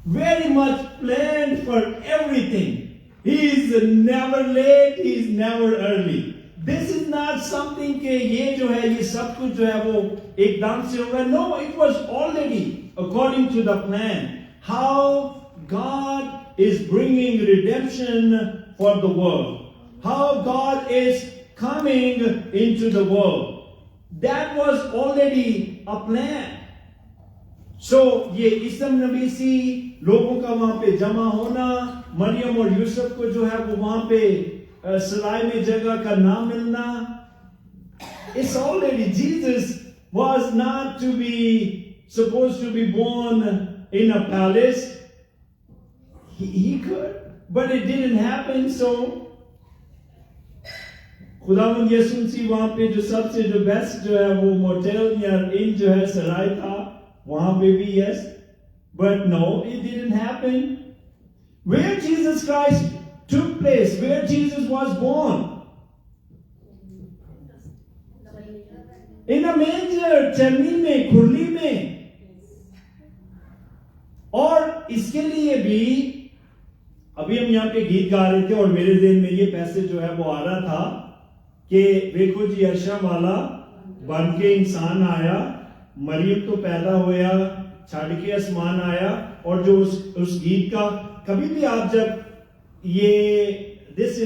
very much planned for everything. He is never late, he is never early. This is not something कि ये जो है ये सब कुछ जो है वो एकदम से होगा। No, it was already according to the plan. How God is bringing redemption for the world. How God is coming into the world. That was already a plan. So ये ईसा नबी सी लोगों का वहां पे जमा होना, मरियम और यूसुफ को जो है वो वहां पे सराय में जगह का नाम मिलना, it's already Jesus was not to be supposed to be born in a palace. He could, but it didn't happen. So खुदावंद यीशु मसीह वहां पे जो सबसे जो बेस्ट जो है वो मोटेल या इन जो है सराय था, वहां पे भी yes But no, it didn't happen. Where Jesus Christ took place, where Jesus was born, in a manger, चरनी में, खुरली में. और इसके लिए भी अभी हम यहाँ पे गीत गा रहे थे और मेरे दिल में ये पैसेज जो है वो आ रहा था कि देखो जी अर्शा वाला बन के इंसान आया, मरियम तो पैदा होया, छड़ के आसमान आया. और जो उस गीत का कभी भी आप जब ये this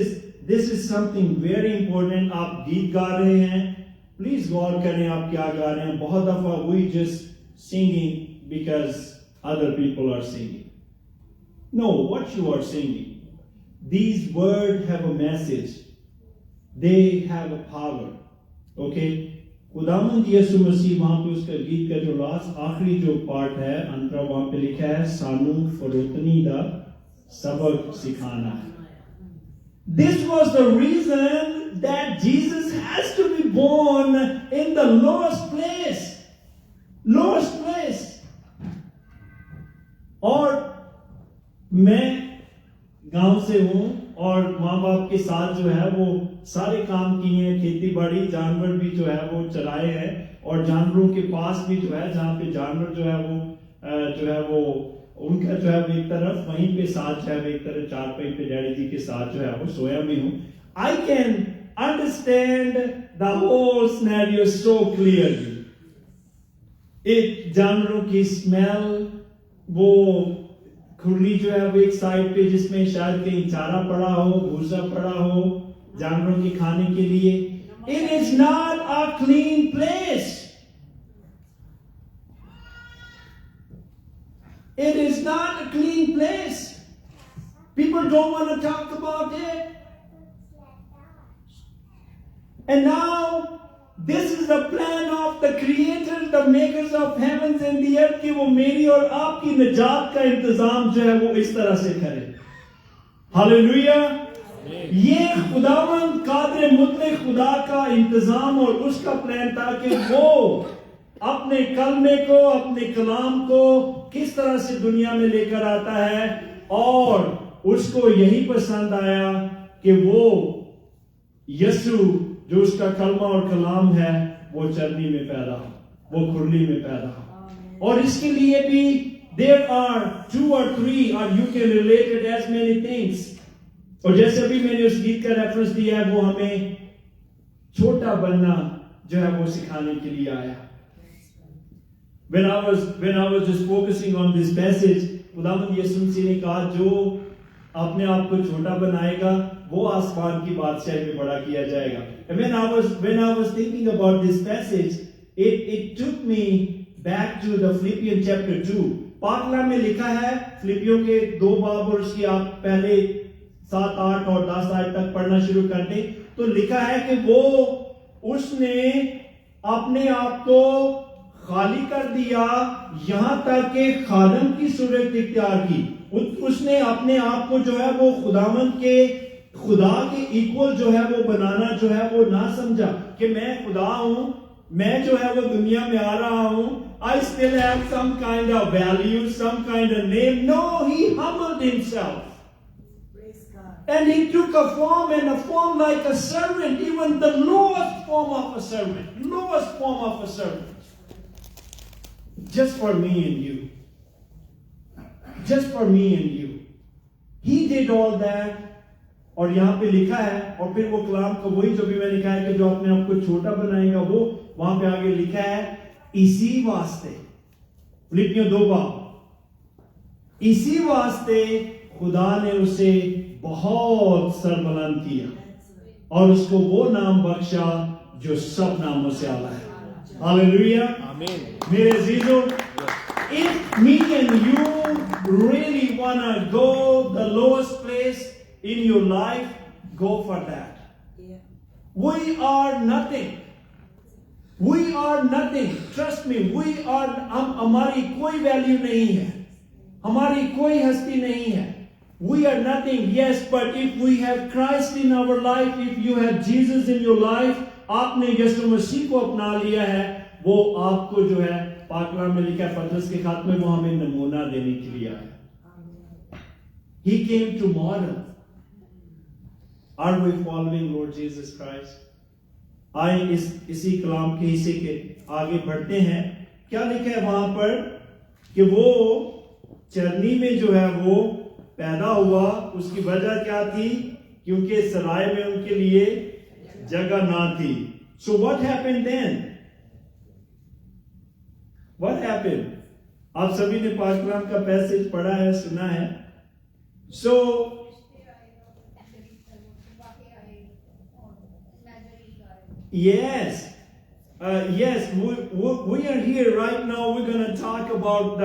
is something very important, आप गीत गा रहे हैं, प्लीज गौर करें आप क्या गा रहे हैं. बहुत दफा we just singing because other people are singing. No, what you are singing, these words have a message, they have a power. Okay, खुदावंद यीशु मसीह वहां पे उसका गीत का जो लास्ट आखिरी जो पार्ट है अंतरा वहां पे लिखा है सानू फरोतनी दा सबक सिखाना है. This was the reason that Jesus has to be born in the lowest place. Lowest place. और मैं गांव से हूं और माँ बाप के साथ जो है वो सारे काम किए हैं, खेती बाड़ी, जानवर भी जो है वो चराए हैं. और जानवरों के पास भी जो है जहाँ पे जानवर जो है वो उनका जो है एक तरफ वहीं पे साथ जो है एक तरफ चारपाई पे डैडी जी के साथ जो है वो सोया भी हूँ. I can understand the whole scenario so clearly. एक जानवरों की स्मेल, वो खुरली जो है वो एक साइड पे जिसमें शायद कहीं चारा पड़ा हो, भूसा पड़ा हो जानवरों के खाने के लिए. It is not a clean place. It is not a clean place. People don't want to talk about it. And now, this is the plan of the creators, the makers of heavens and the earth, कि वो मेरी और आपकी निजात का इंतजाम जो है वो इस तरह से करे. हालेलुया. ये खुदावंद कादिर मुतलक खुदा का इंतजाम और उसका प्लान था कि वो अपने कलमे को, अपने कलाम को किस तरह से दुनिया में लेकर आता है. और उसको यही पसंद आया कि वो यीशु जो उसका कलमा और कलाम है वो चरनी में पैदा हो, वो खुरली में पैदा हो. और इसके लिए भी there are 2 or 3 or you can relate it as many things. और जैसे अभी मैंने उस गीत का रेफरेंस दिया है, वो हमें छोटा बनना जो है वो सिखाने के लिए आया. When I was just focusing on this passage, खुदावंद यीशु मसीह ने कहा जो अपने आप को छोटा बनाएगा वो आसमान की बादशाही में बड़ा किया जाएगा. And when I was thinking about this passage, it took me back to the Philippians chapter 2. पाकला में लिखा है, फिलिपियों के 2 बाब और उसकी आप पहले 7, 8 और 10 आयत तक पढ़ना शुरू कर दें तो लिखा है कि वो उसने अपने आप को खाली कर दिया यहां तक कि खादम की सूरत इख्तियार की. उसने अपने आप को जो है वो खुदा के इक्वल जो है वो बनाना जो है वो ना समझा कि मैं खुदा हूं, मैं जो है वो दुनिया में आ रहा हूं, I still have some kind of value, some kind of name. No, he humbled himself. And he took a form like a servant, even the lowest form of a servant. Just for me and you. Just for me and you. He did all that. और यहाँ पे लिखा है, और फिर वो कलाम को वही जो भी मैंने कहा है कि जो अपने आप को छोटा बनाएगा वो वहां पे आगे लिखा है इसी वास्ते, फिलिपियों 2 बाब, इसी वास्ते खुदा ने उसे बहुत सरबुलंद किया और उसको वो नाम बख्शा जो सब नामों से आला है. हालेलुया. आमीन. मेरे अजीजों, if me and you really wanna go the lowest place in your life, go for that. We are nothing. We are nothing. Trust me, we are. हमारी कोई वैल्यू नहीं है, हमारी कोई हस्ती नहीं है. We are nothing, yes, but if we have Christ in our life, if you have Jesus in your life, आपने यीशु मसीह को अपना लिया है, वो आपको जो है पाक कलाम में लिखा है पतरस के खात में, वो हमें नमूना देने के लिए आया. He came to model. Are we following Lord Jesus Christ? आए इसी कलाम के हिस्से के आगे बढ़ते हैं. क्या लिखा है वहां पर कि वो चरनी में जो है वो पैदा हुआ. उसकी वजह क्या थी? क्योंकि सराय में उनके लिए जगह ना थी. So what happened then? What happened? आप सभी ने पाक कलाम का पैसेज पढ़ा है, सुना है. So yes, we are here right now. We're going to talk about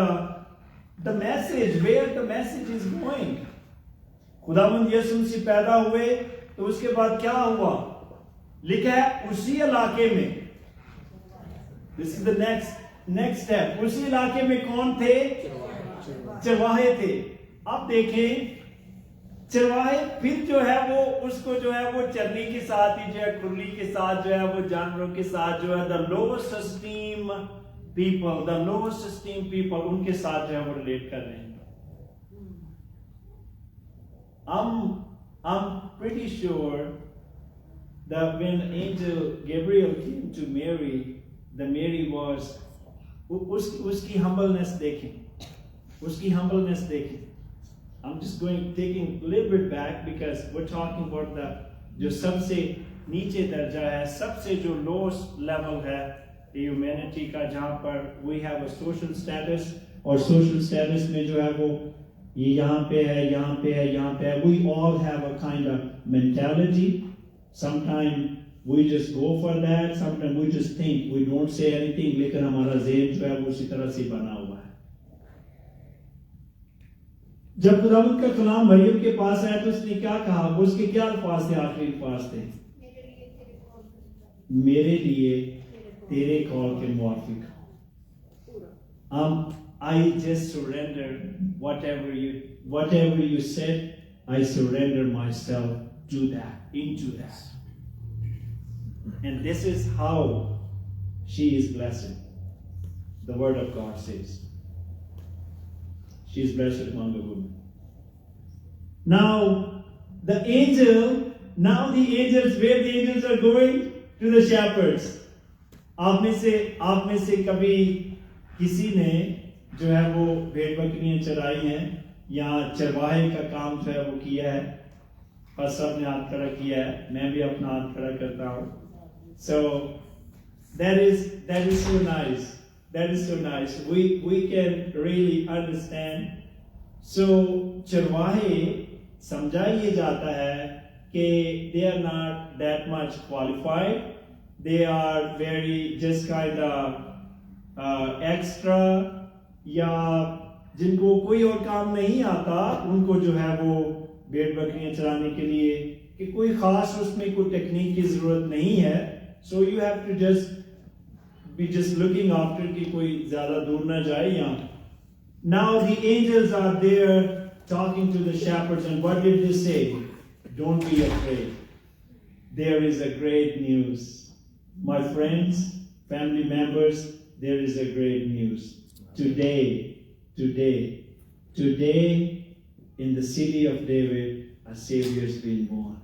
the message, where the message is going. खुदावंद यीशु मसीह पैदा हुए तो उसके बाद क्या हुआ? लिखा है उसी इलाके में. This is the next step. उसी इलाके में कौन थे? चरवाहे थे. अब देखें, चरवाहे फिर जो है वो उसको जो है वो चरनी के साथ ही जो है, खुरली के साथ जो है वो जानवरों के साथ जो है the lowest esteem people उनके साथ जो है वो रिलेट कर रहे हैं. I'm pretty sure that when angel Gabriel came to Mary, the Mary was उसकी humbleness देखें, उसकी humbleness देखें. I'm just taking a little bit back because we're talking about जो सबसे नीचे दर्जा है, सबसे जो lowest level है humanity का, जहाँ पर we have a social status, और social status में जो है वो ये यहाँ पे है, यहाँ पे है, यहाँ पे है. We all have a kind of mentality. Sometimes we just go for that. Sometimes we just think. We don't say anything. लेकिन हमारा ज़हन जो है वो उसी तरह से बना हुआ है. जब खुदावंद का कलाम मरियम के पास आया तो उसने क्या कहा? उसके क्या अल्फाज थे? आखिरी अल्फाज थे, मेरे लिए तेरे कॉल के मुआफिक. I just surrender whatever you said. I surrender myself to that, into that. And this is how she is blessed. The word of God says she is blessed among the women. Now the angels, where the angels are going? To the shepherds. आप में से कभी किसी ने जो है वो भेड़ बकरियां चराई हैं या चरवाहे का काम जो है वो किया है? और सब ने हाथ खड़ा किया है. मैं भी अपना हाथ खड़ा करता हूँ. So that is so nice. That is so nice. We can really understand. So चरवाहे समझा ये जाता है कि they are not that much qualified. They are very just kind of extra, या जिनको कोई और काम नहीं आता उनको जो है वो भेड़ बकरियां चराने के लिए कि कोई खास उसमें कोई टेक्निक की जरूरत नहीं है. So you have to just looking after कि कोई ज्यादा दूर ना जाए यहाँ. Now the angels are there talking to the shepherds, and what did they say? Don't be afraid. There is a great news. My friends, family members, there is a great news. Today, in the city of David, a Savior is being born.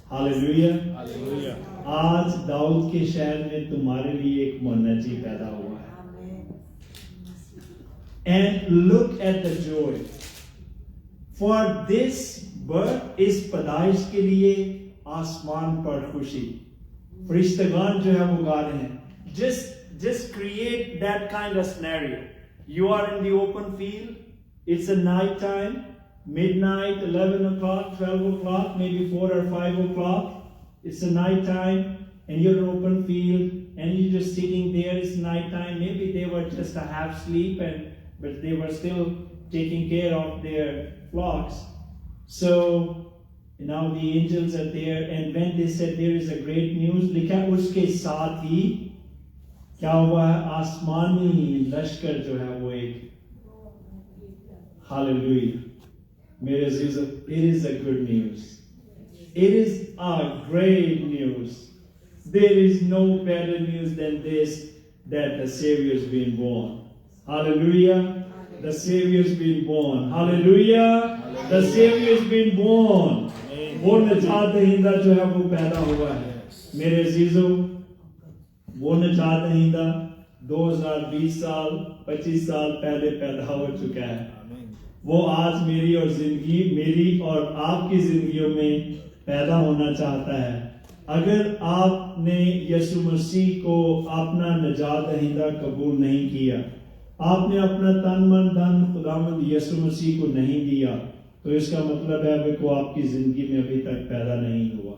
Hallelujah. Hallelujah. आज दाऊद के शहर में तुम्हारे लिए एक मुन्नती पैदा हुआ है. And look at the joy. For this birth is पैदाइश के लिए आसमान पर खुशी. फरिश्तेगान जो है वो गा रहे हैं. Just create that kind of scenario. You are in the open field. It's a night time, midnight, 11 o'clock, 12 o'clock, maybe 4 or 5 o'clock. It's a night time, and you're in an open field, and you're just sitting there. It's night time. Maybe they were just a half sleep, but they were still taking care of their flocks. So now the angels are there, and when they said there is a great news, लिखा उसके साथ ही क्या हुआ है? आसमानी लश्कर जो है वो एक. Hallelujah. मेरे अजीजों, it is a good news. It is a great news. There is no better news than this, that the Savior's been born. Hallelujah. The Savior's been born. Hallelujah. The Savior's been born. वो निजात दहिंदा जो है वो पैदा हुआ है मेरे अजीजों, वो निजात दहिंदा 2020 साल 25 साल पहले पैदा हो चुका है। वो आज मेरी और आपकी जिंदगियों में पैदा होना चाहता है। अगर आपने यीशु मसीह को अपना निजात दहिंदा कबूल नहीं किया, आपने अपना तन मन धन खुदावंद यीशु मसीह को नहीं दिया, तो इसका मतलब है वो आपकी जिंदगी में अभी तक पैदा नहीं हुआ।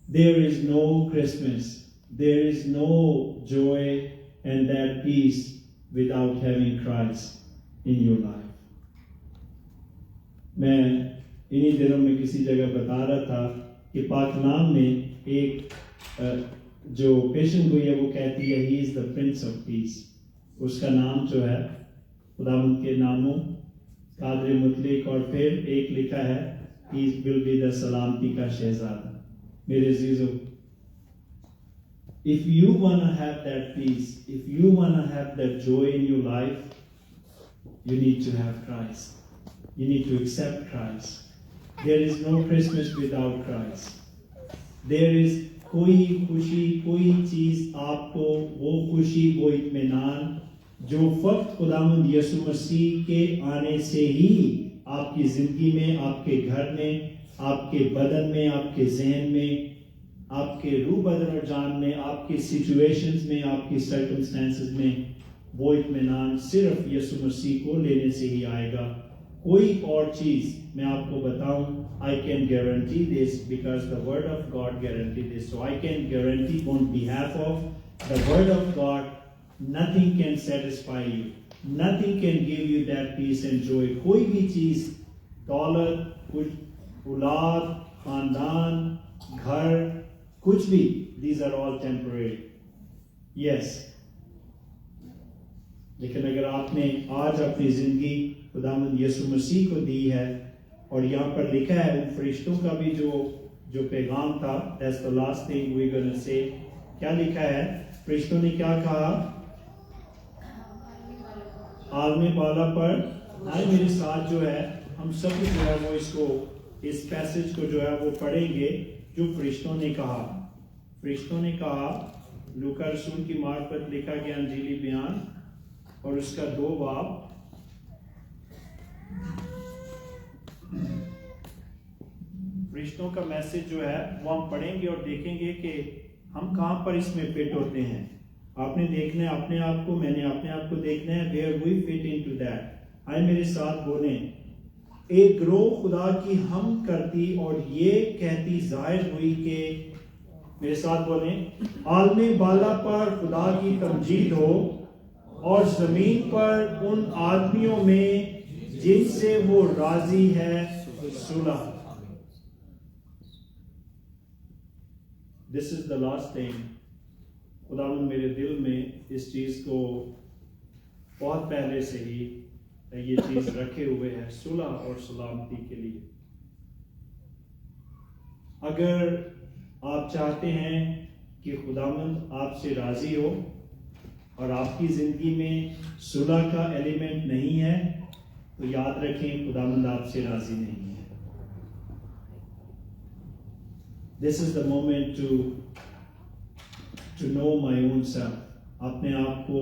There is no Christmas, there is no joy and that peace without having Christ in your life. मैं इन्हीं दिनों में किसी जगह बता रहा था कि पाकलाम में एक जो पेशेंट हुई है वो कहती है he is the Prince of Peace। उसका नाम जो है खुदावंद के नामों कादर मुतलिक, और फिर एक लिखा है he will be the सलामती का शहजादा। मेरे अजीजों, if you want to have that peace, if you want to have that joy in your life, you need to have Christ. You need to accept Christ. There is no Christmas without Christ. There is कोई खुशी, कोई चीज आपको वो खुशी, वो इत्मीनान जो फक्त खुदावंद यीशु मसीह के आने से ही आपकी जिंदगी में, आपके घर में, आपके बदन में, आपके जहन में, आपके रूह बदन और जान में, आपकी सिचुएशंस में, आपकी सर्कमस्टेंसेस में, वो इत्मीनान सिर्फ यीशु मसीह को लेने से ही आएगा। कोई और चीज मैं आपको बताऊं, I can guarantee this because the word of God guaranteed this. So I can guarantee on behalf of the word of God, nothing can satisfy you. Nothing can give you that peace and joy. कोई भी चीज, दौलत, औलाद, खानदान, घर, कुछ भी, these are all temporary. Yes. लेकिन अगर आपने आज अपनी जिंदगी खुदावंद यीशु मसीह को दी है, और यहाँ पर लिखा है उन फरिश्तों का भी जो पैगाम था, that's the last thing we're going to say। क्या लिखा है? फरिश्तों ने क्या कहा? आलमी बाला पर आए मेरे साथ जो है, हम सब जो है वो इस पैसेज को जो है वो पढ़ेंगे जो फरिश्तों ने कहा। फरिश्तों ने कहा, लूका रसूल की मार्फत लिखा गया अंजीली बयान और उसका 2 बाब। फरिश्तों का मैसेज जो है वो हम पढ़ेंगे और देखेंगे कि हम कहां पर इसमें फिट होते हैं। आपने देखना है अपने आप को, मैंने अपने आप को देखना है, where we fit into that। आए मेरे साथ बोले, एक ग्रोह खुदा की हम करती और ये कहती जाहिर हुई कि, मेरे साथ बोले, आलमे बाला पर खुदा की तमजीद हो और जमीन पर उन आदमियों में जिनसे वो राजी है सुलह। This is the last thing. खुदावंद मेरे दिल में इस चीज को बहुत पहले से ही ये चीज रखे हुए है, सुलह और सलामती के लिए। अगर आप चाहते हैं कि खुदावंद आपसे राजी हो और आपकी जिंदगी में सुलह का एलिमेंट नहीं है, तो याद रखें खुदावंद आपसे राजी नहीं है। This is the moment to know my own self। अपने आप को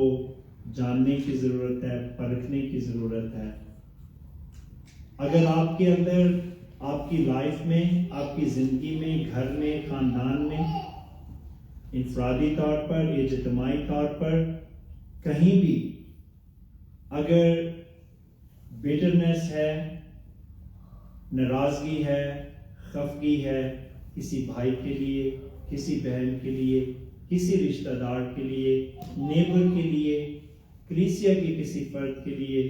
जानने की जरूरत है, परखने की जरूरत है। अगर आपके अंदर, आपकी लाइफ में, आपकी जिंदगी में, घर में, खानदान में, इंफरादी तौर पर, इज्तिमाई तौर पर, कहीं भी अगर बिटरनेस है, नाराजगी है, खफगी है, किसी भाई के लिए, किसी बहन के लिए, किसी रिश्तेदार के लिए, नेबर के लिए, कलीसिया के किसी फर्द के लिए,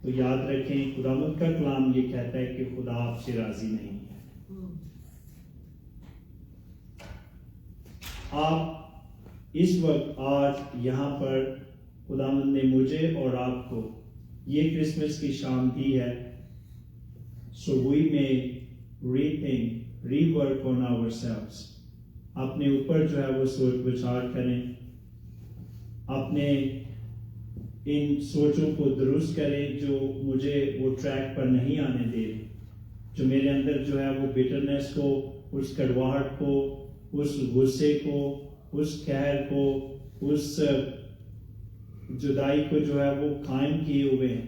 तो याद रखें खुदावंद का कलाम ये कहता है कि खुदा आपसे राजी नहीं है। आप इस वक्त आज यहाँ पर खुदावंद ने मुझे और आपको ये क्रिसमस की शाम दी है। So we may rework on ourselves। अपने ऊपर जो है वो सोच विचार करें अपने इन सोचों को दुरुस्त करे जो मुझे वो ट्रैक पर नहीं आने दे, जो मेरे अंदर जो है वो बिटरनेस को, उस कड़वाहट को, उस गुस्से को, उस कहर को, उस जुदाई को जो है वो कायम किए हुए हैं।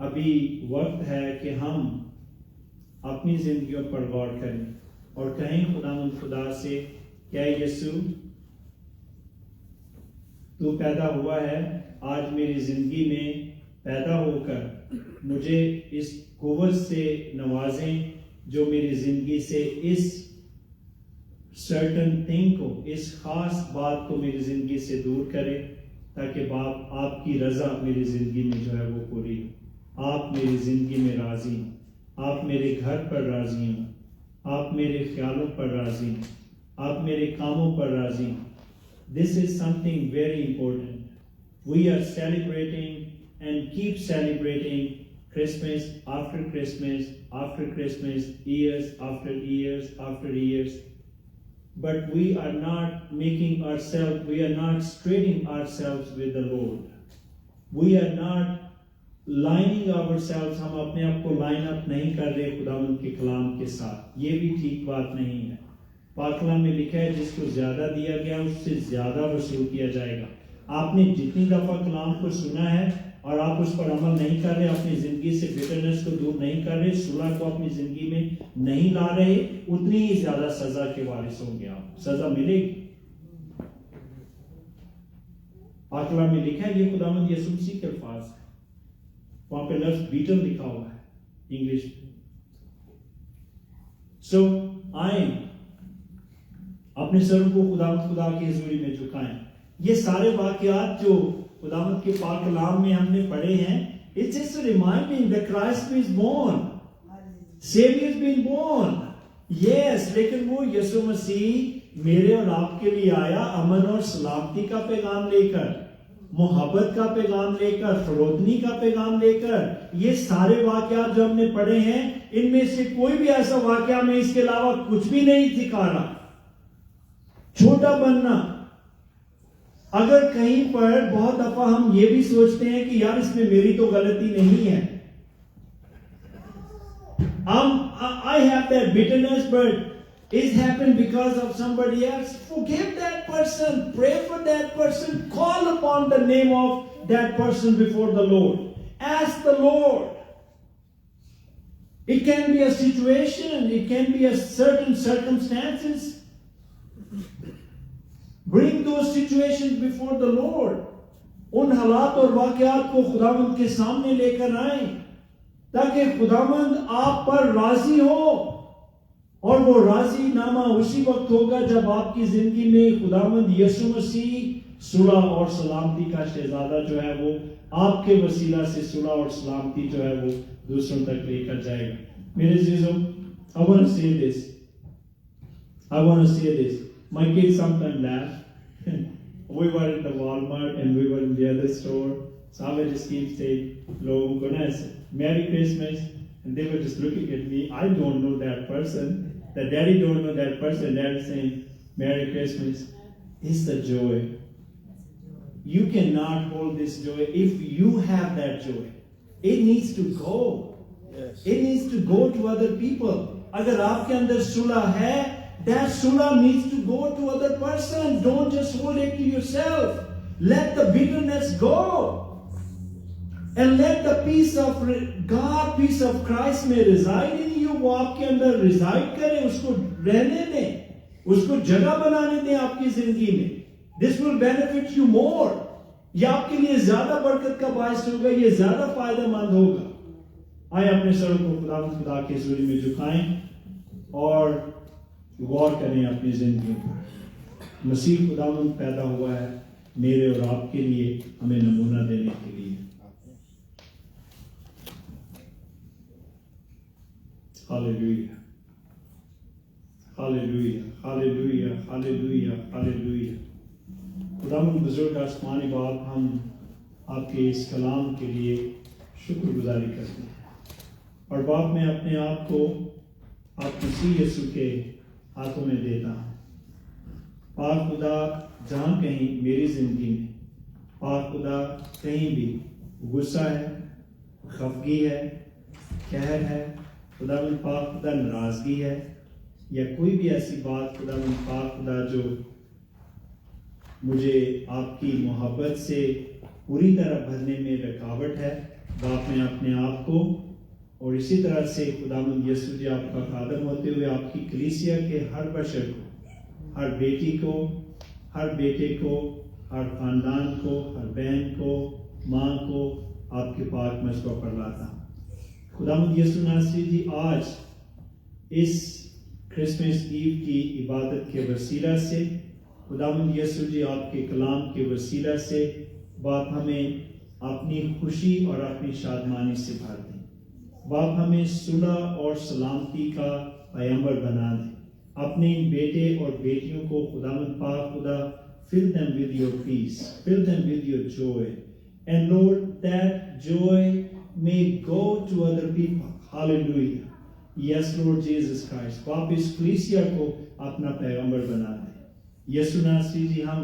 अभी वक्त है कि हम अपनी जिंदगियों पर गौर करें और कहें खुदा से, क्या यीशु तू पैदा हुआ है, आज मेरी जिंदगी में पैदा होकर मुझे इस कुव्वत से नवाजें जो मेरी जिंदगी से इस सर्टन थिंग को, इस खास बात को मेरी जिंदगी से दूर करे, ताकि बाप आपकी रजा मेरी जिंदगी में जो है वो पूरी हो। आप मेरी जिंदगी में राजी हो, आप मेरे घर पर राजी हो, आप मेरे ख्यालों पर राजी हो, आप मेरे कामों पर राजी हो। This is something very important. We are celebrating and keep celebrating Christmas after Christmas after Christmas, years after years after years. But we are not making ourselves, we are not straightening ourselves with the Lord. We are not lining ourselves, हम अपने आप को line up नहीं कर रहे खुदावंद के कलाम के साथ। ये भी ठीक बात नहीं है। पाक कलाम में लिखा है जिसको ज्यादा दिया गया उससे ज्यादा वसूल किया जाएगा। आपने जितनी दफा कलाम को सुना है और आप उस पर अमल नहीं कर रहे, अपनी जिंदगी से बिटरनेस को दूर नहीं कर रहे, सुलह को अपनी जिंदगी में नहीं ला रहे, उतनी ही ज्यादा सजा के वारिस होंगे आप, सजा मिलेगी। पाक कलाम में लिखा है, ये खुदावंद यीशु मसीह के अल्फाज है, वहां पे लफ्ज बीटल लिखा हुआ है इंग्लिश में। सो आए अपने सर को खुदा की हुजूरी में झुकाएं। ये सारे वाकयात जो खुदावंद के पाक कलाम में हमने पढ़े हैं, it's just reminding that Christ is born, saviour is been born. Yes, लेकिन वो यीशु मसीह मेरे और आपके लिए आया अमन और सलामती का पैगाम लेकर, मोहब्बत का पैगाम लेकर, फरोतनी का पैगाम लेकर। ये सारे वाकयात जो हमने पढ़े हैं, इनमें से कोई भी ऐसा वाकया में इसके अलावा कुछ भी नहीं सिखा रहा। छोटा बनना, अगर कहीं पर बहुत दफा हम ये भी सोचते हैं कि यार इसमें मेरी तो गलती नहीं है, I have that bitterness, but it's happened because of somebody else. Forgive that person, pray for that person, call upon the name of that person before the Lord. Ask the Lord. It can be a situation, it can be a certain circumstances. Bring those situations before the Lord. उन हालात और वाकयात को खुदावंद के सामने लेकर आए, ताकि खुदावंद आप पर राजी हो। और वो राजी नामा उसी वक्त होगा जब आपकी जिंदगी में खुदावंद यीशु मसीह सुलह और सलामती का शहजादा जो है वो आपके वसीला से सुलह और सलामती जो है वो दूसरों तक लेकर जाएगा। मेरे अजीजों, I want to say this. I want to say this. My kids sometimes laugh. We were in the Walmart and we were in the other store. So I would just keep saying, "Logo ko na, Merry Christmas," and they were just looking at me. I don't know that person. The daddy don't know that person. Dad is saying, "Merry Christmas." It's the joy. You cannot hold this joy if you have that joy. It needs to go. Yes. It needs to go to other people. अगर आपके अंदर सुलह है, that sulah needs to go to other person. Don't just hold it to yourself. Let the bitterness go. And let the peace of God, peace of Christ may reside in you. वो आपके अंदर reside करे, उसको रहने दें, उसको जगह बनाने दें आपकी जिंदगी में. This will benefit you more. ये आपके लिए ज्यादा बरकत का बायस होगा, ये ज्यादा फायदेमंद होगा। आए अपने सरों को खुदा के हुजूरी में झुकाएं और गौर करें अपनी जिंदगी पर। मसीह खुदावंद पैदा हुआ है मेरे और आपके लिए, हमें नमूना देने के लिए। Hallelujah, hallelujah, hallelujah, hallelujah, hallelujah. खुदावंद बुजुर्ग आसमानी बाप, हम आपके इस कलाम के लिए शुक्रगुजारी करते हैं। और बाप, मैं अपने आप को आप मसीह यीशु के हाथों में देता हूं। पाक खुदा जहाँ कहीं मेरी ज़िंदगी में पाक खुदा कहीं भी गुस्सा है, खफगी है, कहर है, खुदावंद पाक खुदा नाराज़गी है, या कोई भी ऐसी बात खुदावंद पाक खुदा जो मुझे आपकी मोहब्बत से पूरी तरह भरने में रुकावट है, बाप में अपने आप को और इसी तरह से खुदावंद यीशु जी आपका खादम होते हुए आपकी कलीसिया के हर बशर को, हर बेटी को, हर बेटे को, हर खानदान को, हर बहन को, माँ को आपके पाक मस्तों पर लाता हूँ। खुदावंद यीशु नासरी जी आज इस क्रिसमस ईव की इबादत के वसीला से, खुदावंद यीशु जी आपके कलाम के वसीला से बाप हमें अपनी खुशी और अपनी शादमानी से भर दें। बाप हमें सुलह और सलामती का पैगंबर बना दें। अपने इन बेटे और बेटियों को खुदावंद पाक खुदा, fill them with your peace, fill them with your joy, and Lord, that joy may go to other people. Hallelujah. Yes, Lord Jesus Christ. बाप इस कलीसिया को अपना पैगंबर बना दें। यीशु नासरी जी, हम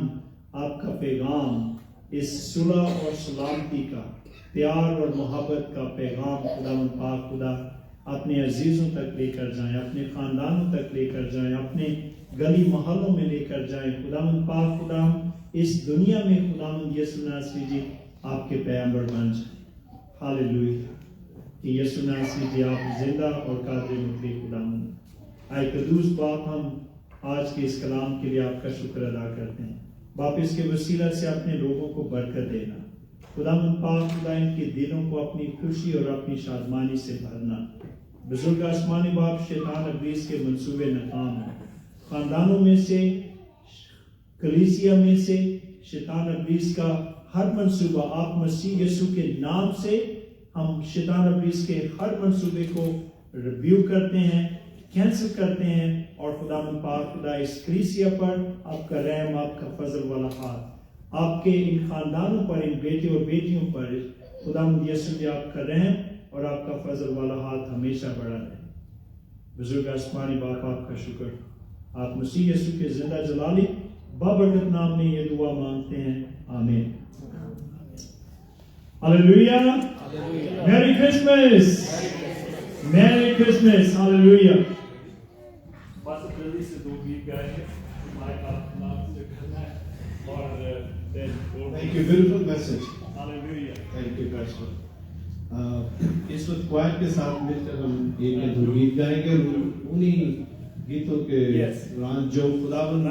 आपका पैगाम, इस सुलह और सलामती का, प्यार और मोहब्बत का पैगाम खुदावंद पाक खुदा अपने अजीजों तक लेकर जाएं, अपने खानदानों तक लेकर जाएं, अपने गली मोहल्लों में लेकर जाएं। खुदावंद पाक खुदा इस दुनिया में खुदावंद यीशु नासरी जी आपके पैगंबर बन जाएं। हालेलुया। कि यीशु नासरी जी आप जिंदा और कादिर मुतलक खुदावंद। आए कदूस बाप, हम आज के इस कलाम के लिए आपका शुक्र अदा करते हैं। बाप इसके वसीला से अपने लोगों को बरकत देना। खुदावंद पाक खुदा इनके दिलों को अपनी खुशी और अपनी शादमानी से भरना। बुजुर्ग आसमानी बाप, शैतान इब्लीस के मंसूबे नाकाम हैं। खानदानों में से, कलीसिया में से शैतान इब्लीस का हर मंसूबा आप मसीह यीशु के नाम से हम शैतान इब्लीस के हर मंसूबे को रिव्यू करते हैं, कैंसिल करते हैं और खुदावंद पाक खुदा इस कलीसिया पर आपका रहम, आपका फजल वाला हाथ, आपके इन खानदानों पर, इन बेटे और बेटियों पर खुदावंद यीशु जी आपका रहम और आपका फजल वाला हाथ हमेशा बड़ा रहे। बुजुर्ग आसमानी बाप, आपका शुक्र, आप मसीह यीशु के जिंदा जलाली बाबरकत नाम में ये दुआ मांगते हैं, आमीन। Hallelujah. Merry Christmas, merry Christmas, hallelujah. बस जल्दी से दो गीत गाएंगे, हमारे पास नाम से करना है और Thank you, beautiful message. Hallelujah. Thank you, Pastor. इस वक्त क्वायर के साथ मिलकर हम एक या दो गीत गाएंगे और उन्हीं गीतों के दौरान जो खुदावंद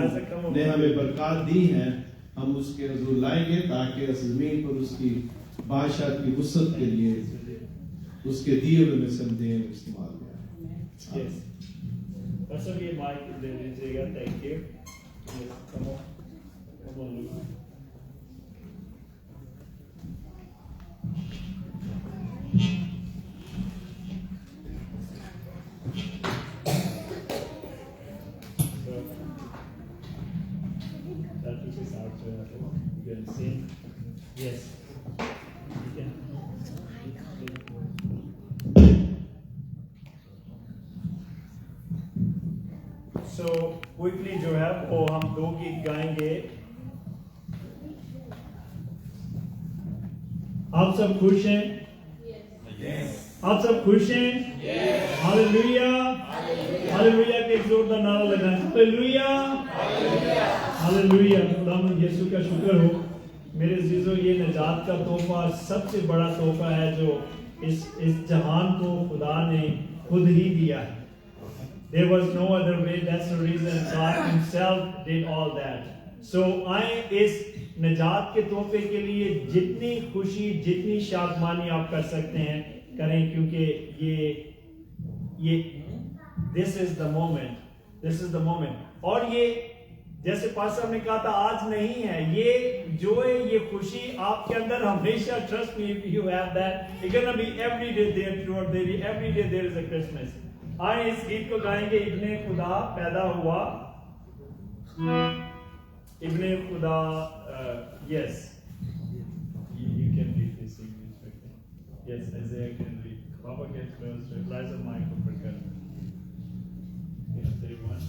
ने हमें बरकत दी है हम उसके हुजूर लाएंगे ताकि इस ज़मीन पर उसकी बादशाह की वुसअत के लिए उसके दिए हुए में से हम दें इस्तेमाल करें। Yes. बस अब ये माइक दे दीजिएगा, thank you. Come on, come on, Luke. That took us out to you can sing. Yes. You can. So quickly जो है वो हम दो गीत गाएंगे। आप सब खुश हैं? आप सब खुश हैं? हालेलुया। हालेलुया के एक जोरदार नारा लगाएं। हालेलुया। हालेलुया। खुदावंद यीशु का शुक्र हो। मेरे अजीजों, ये निजात का तोहफा सबसे बड़ा तोहफा है जो इस जहान को खुदा ने खुद ही दिया है। There was no other way. That's the reason God Himself did all that. So आए इस निजात के तोहफे के लिए जितनी खुशी, जितनी शादमानी आप कर सकते हैं करें, क्योंकि ये this is the moment. This is the moment. और ये जैसे पास्टर साहब ने कहा था, आज नहीं है, ये जो है ये खुशी आपके अंदर हमेशा। Trust me, if you have that, it's gonna be every day there throughout the day. Every day there is a Christmas. आए इस गीत को गाएंगे। इब्ने खुदा पैदा हुआ, इब्ने खुदा। Yes, you can read this English. Yes, Isaiah can read. Papa get close to it. Rise up, Michael, for God. Yes, everyone.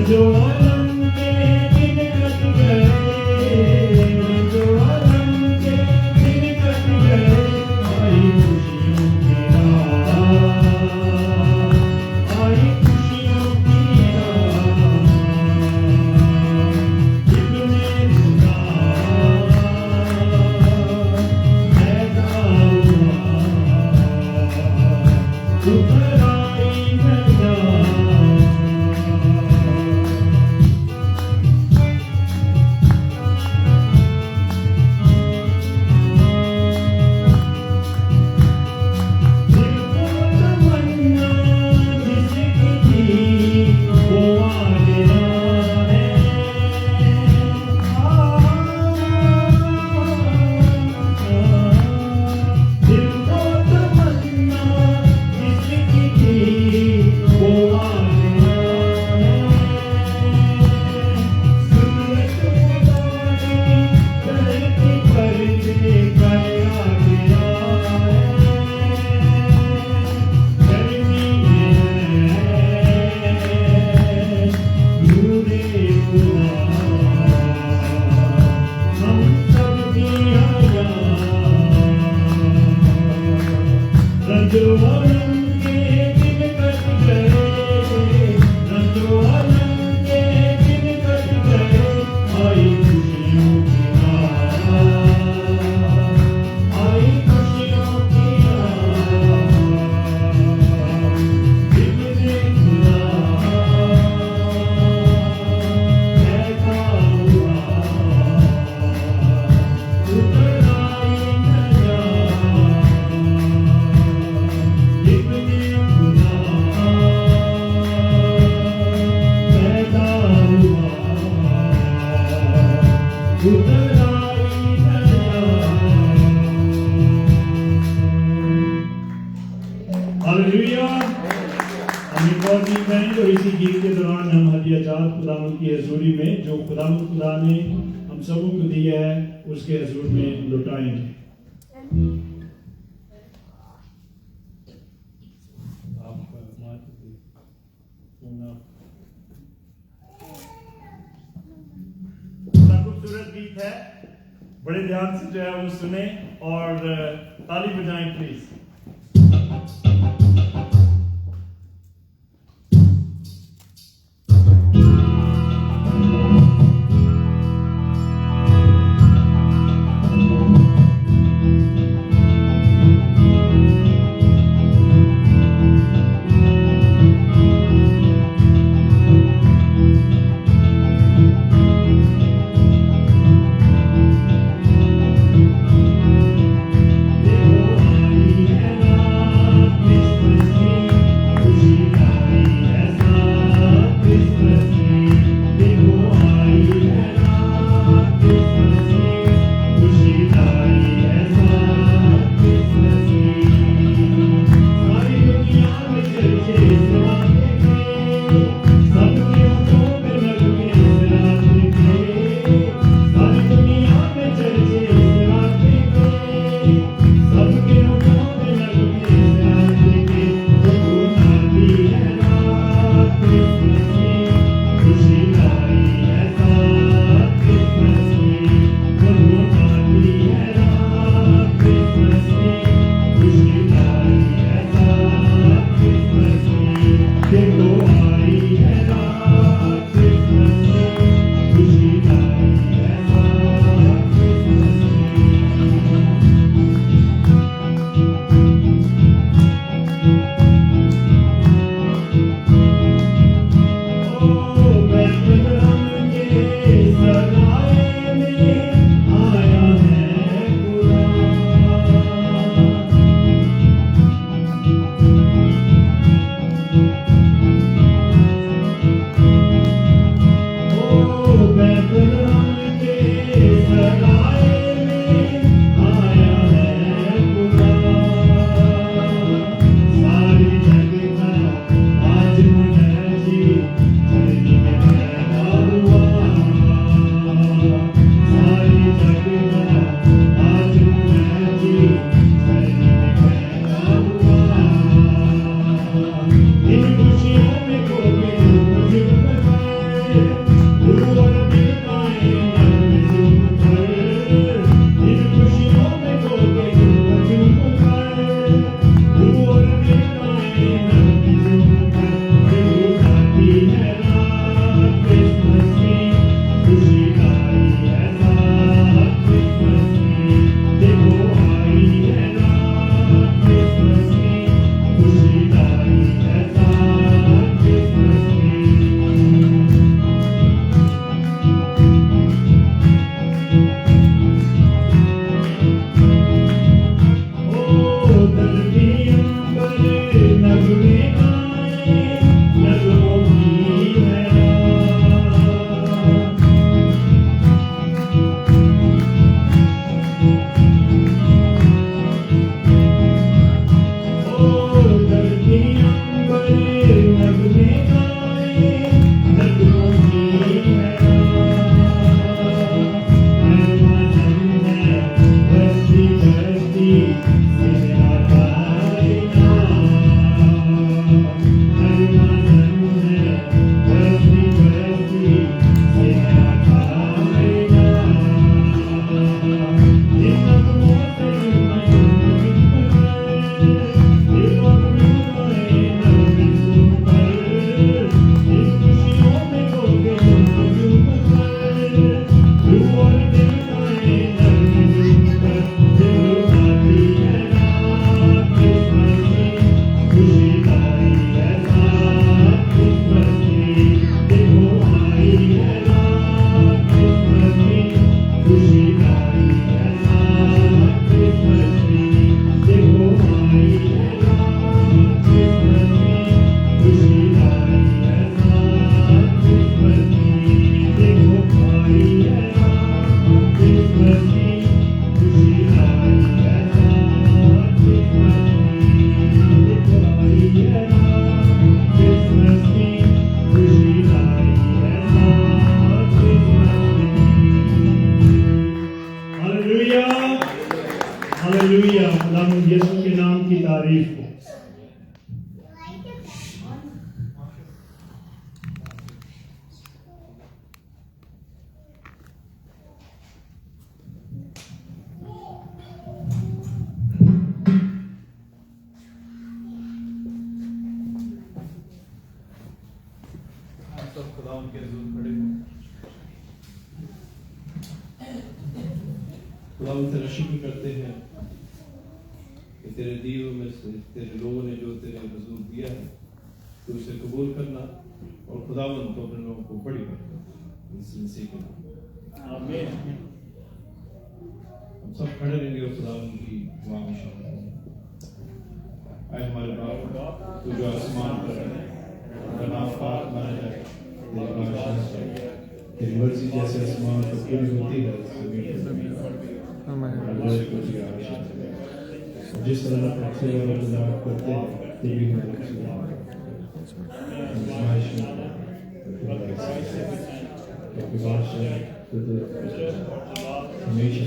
रंजो आलम के दिन कट गए, रंजो आलम के दिन कट गए, आई खुशियों की रात, आई खुशियों की रात, इब्ने खुदा पैदा हुआ, उतर आई नजात। दिल को तमन्ना जिसकी थी वो आ गया है, दिल को तमन्ना जिसकी थी वो आ गया है, सूरत खुदा की धरती पर देखकर आ गया है, गर्मी में नूरे खुदा हम सब की हयात। रंजो आलम के दिन कट गए, रंजो आलम के दिन कट गए, आई खुशियों की रात, आई खुशियों की रात, इब्ने खुदा पैदा हुआ, उतर आई नजात, इब्ने खुदा पैदा हुआ, उतर आई नजात। हालेलुया। हम एक और गीत गाएंगे और इसी गीत के दौरान हम हदिया जात खुदावंद की हजूरी में जो खुदावंद खुदा ने हम सबों को दिया है उसके हजूर में लुटाएंगे। बड़ा खूबसूरत गीत है, बड़े ध्यान से जो है वो सुने और ताली बजाएं प्लीज। देखो आई हम सब खुदा के हजूर खड़े हो। खुदा तेरा शुक्र करते हैं कि तेरे दिए में से तेरे लोगों ने जो तेरे हजूर दिया है तो उसे कबूल करना और खुदावन को अपने लोगों को बड़ी बरकत इस मसीह के नाम। आमीन। हम सब खड़े रहेंगे और खुदावन की दुआ में शामिल होंगे। ऐ हमारे बाप तू जो आसमान पर है, तेरा नाम पाक माना जाए, तेरी बादशाही आए, तेरी मर्जी जैसे आसमान पर पूरी होती है जमीन पर भी। हमारे रोज को दिया आशीष दे। जिस तरह हम अच्छे और गुनाह करते हैं तू भी हमें सुधार। आजमाइश में क्योंकि बादशाह हमेशा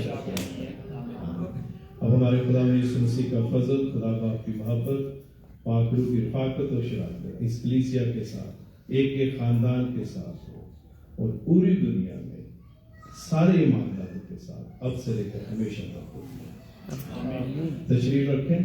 अब हमारे खुदा यीशु मसीह का फजल, खुदा बाप की मोहब्बत, पाक रूह की रफाकत और शराकत इस कलीसिया के साथ, एक एक खानदान के साथ हो और पूरी दुनिया में सारे ईमानदारों के साथ अब से लेकर हमेशा तक हो। तशरीफ रखें।